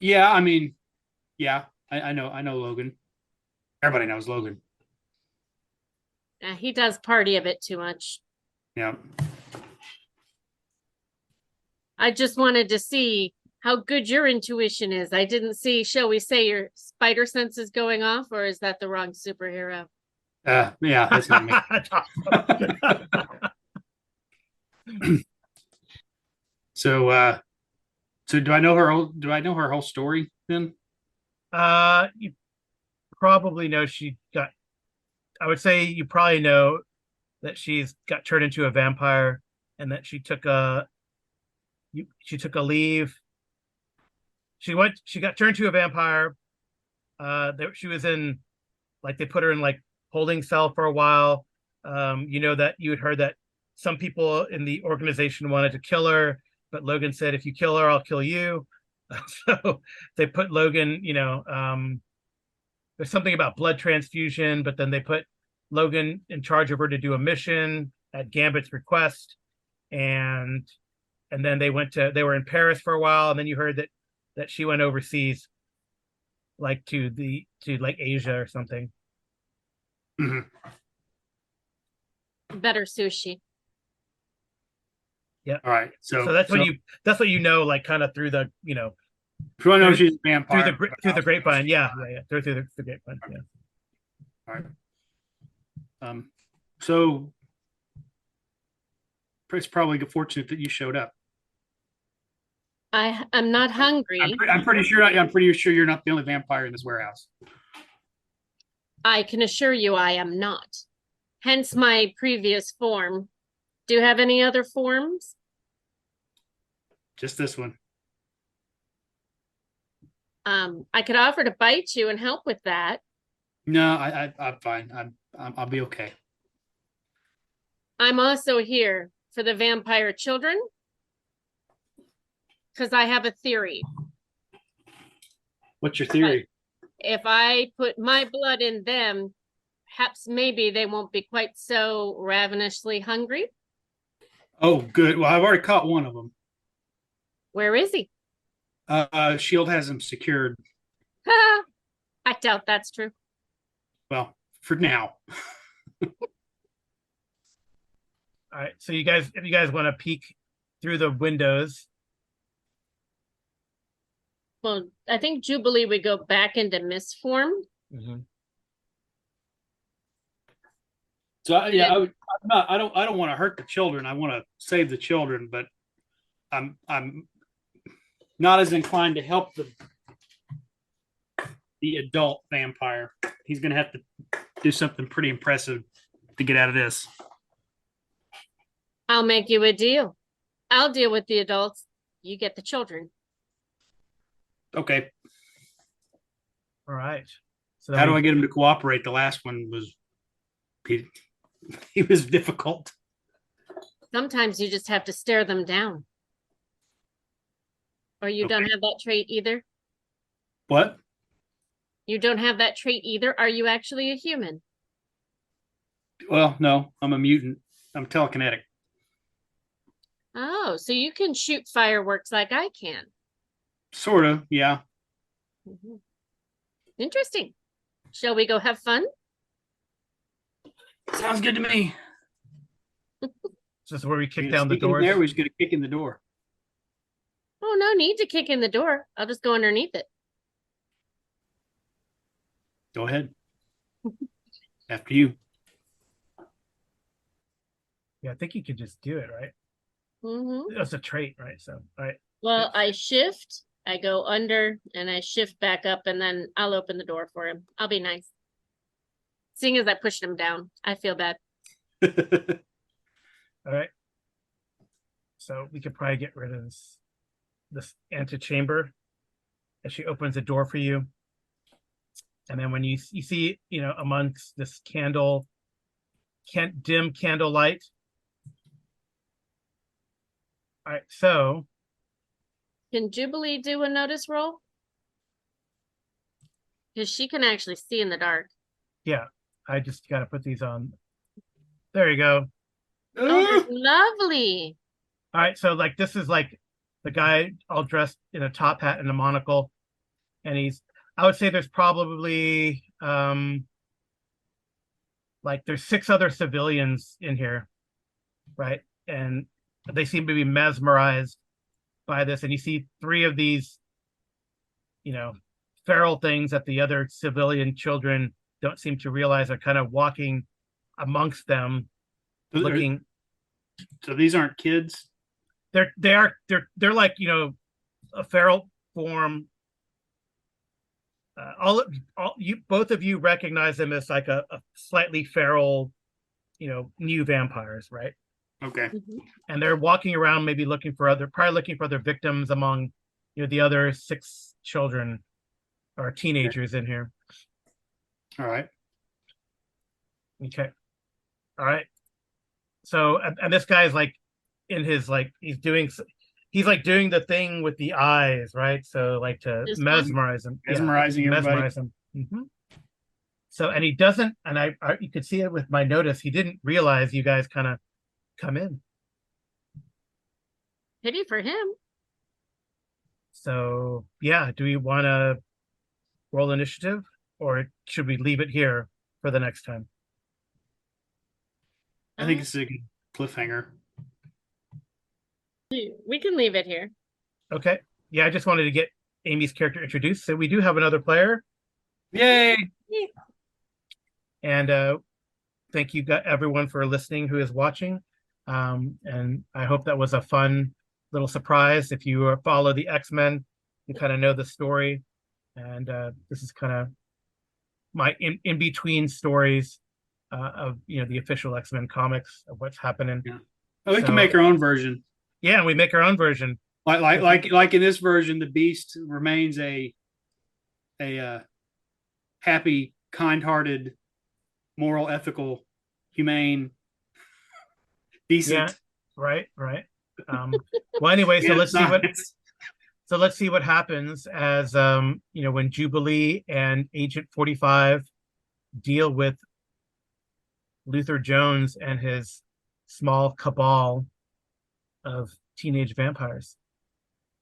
Yeah, I mean, yeah, I know Logan. Everybody knows Logan. He does party a bit too much. Yeah. I just wanted to see how good your intuition is. I didn't see, shall we say, your spider sense is going off, or is that the wrong superhero? Yeah, that's not me. So do I know her whole story then? You probably know I would say you probably know that she's got turned into a vampire and that she took a leave. She got turned into a vampire. She was in, like, they put her in like holding cell for a while. You know that you had heard that some people in the organization wanted to kill her, but Logan said, if you kill her, I'll kill you. So they put Logan, there's something about blood transfusion, but then they put Logan in charge of her to do a mission at Gambit's request. And then they were in Paris for a while, and then you heard that she went overseas, like to like Asia or something. Mhm. Better sushi. All right. So that's what you know, like kind of through the, So I know she's a vampire. through the grapevine. Yeah. Through the grapevine. Yeah. All right. So it's probably fortunate that you showed up. I'm not hungry. I'm pretty sure you're not the only vampire in this warehouse. I can assure you I am not. Hence my previous form. Do you have any other forms? Just this one. I could offer to bite you and help with that. No, I'm fine. I'll be okay. I'm also here for the vampire children because I have a theory. What's your theory? If I put my blood in them, perhaps maybe they won't be quite so ravenously hungry. Oh, good. Well, I've already caught one of them. Where is he? Shield has him secured. I doubt that's true. Well, for now. All right. So if you guys want to peek through the windows. Well, I think Jubilee would go back into mist form. Mm-hmm. So I don't want to hurt the children. I want to save the children, but I'm not as inclined to help the adult vampire. He's going to have to do something pretty impressive to get out of this. I'll make you a deal. I'll deal with the adults. You get the children. Okay. All right. So How do I get him to cooperate? The last one was he was difficult. Sometimes you just have to stare them down. Or you don't have that trait either? What? You don't have that trait either? Are you actually a human? Well, no, I'm a mutant. I'm telekinetic. Oh, so you can shoot fireworks like I can. Sort of, yeah. Mhm. Interesting. Shall we go have fun? Sounds good to me. This is where we kick down the Sneak in doors. there, we're just gonna kick in the door. Oh, no need to kick in the door. I'll just go underneath it. Go ahead. After you. Yeah, I think you could just do it, right? Mm-hmm. That's a trait, right? So, all right. Well, I shift I go under and I shift back up and then I'll open the door for him. I'll be nice. Seeing as I pushed him down, I feel bad. All right. So we could probably get rid of this antechamber as she opens the door for you. And then when you see, amongst this dim candlelight. All right, so Can Jubilee do a notice roll? Because she can actually see in the dark. yeah, I just got to put these on. There you go. Oh, that's lovely. All right, so like this is like the guy all dressed in a top hat and a monocle, and I would say there's probably like there's 6 other civilians in here, right? And they seem to be mesmerized by this, and you see 3 of these, feral things that the other civilian children don't seem to realize are kind of walking amongst them, looking. So these aren't kids. They're like a feral form. Both of you recognize them as like a slightly feral, new vampires, right? Okay. Mhm. And they're walking around, maybe looking for other victims among, the other 6 children or teenagers in here. All right. Okay. All right. So, and this guy's like in his he's like doing the thing with the eyes, right? So like to This one? mesmerize him. Mesmerizing everybody. mesmerize him. Mhm. So, and he doesn't, and I you could see it with my notice, he didn't realize you guys kind of come in. Pity for him. So yeah, do we want to roll initiative, or should we leave it here for the next time? I think it's a good cliffhanger. We can leave it here. Okay. Yeah, I just wanted to get Amy's character introduced. So we do have another player, Yay! and thank you everyone for listening who is watching. And I hope that was a fun little surprise. If you follow the X-Men, you kind of know the story, and this is kind of my in between stories of the official X-Men comics of what's happening. Yeah. Oh, we So- can make our own version. Yeah, we make our own version. Like in this version, the Beast remains a happy, kind-hearted, moral, ethical, humane, decent. Yeah, right. Well, anyway, so let's see what happens as when Jubilee and Agent 45 deal with Luther Jones and his small cabal of teenage vampires.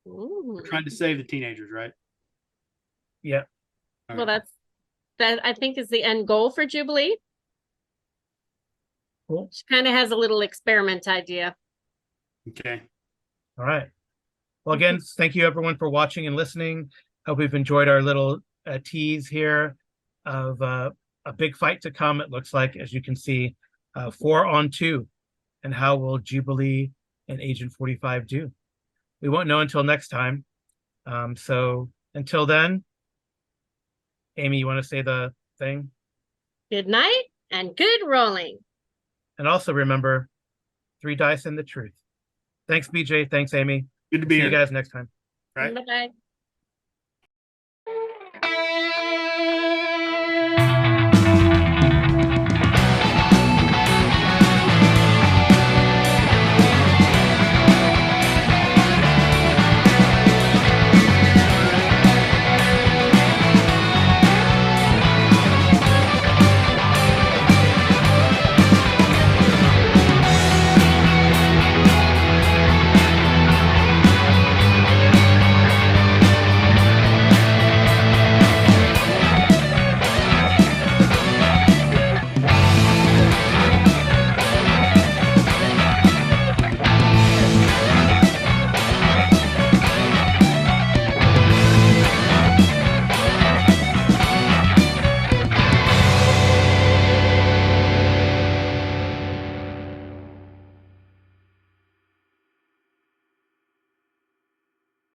Ooh. We're trying to save the teenagers, right? Yeah. Well, that I think is the end goal for Jubilee. Cool. She kind of has a little experiment idea. Okay. All right. Well, again, thank you everyone for watching and listening. Hope you've enjoyed our little tease here of a big fight to come. It looks like, as you can see, 4-on-2, and how will Jubilee and Agent 45 do? We won't know until next time. So until then, Amy, you want to say the thing? Good night and good rolling. And also remember, 3 dice and the truth. Thanks, BJ. Thanks, Amy. Good to be See here. you guys next time. Right. Bye-bye.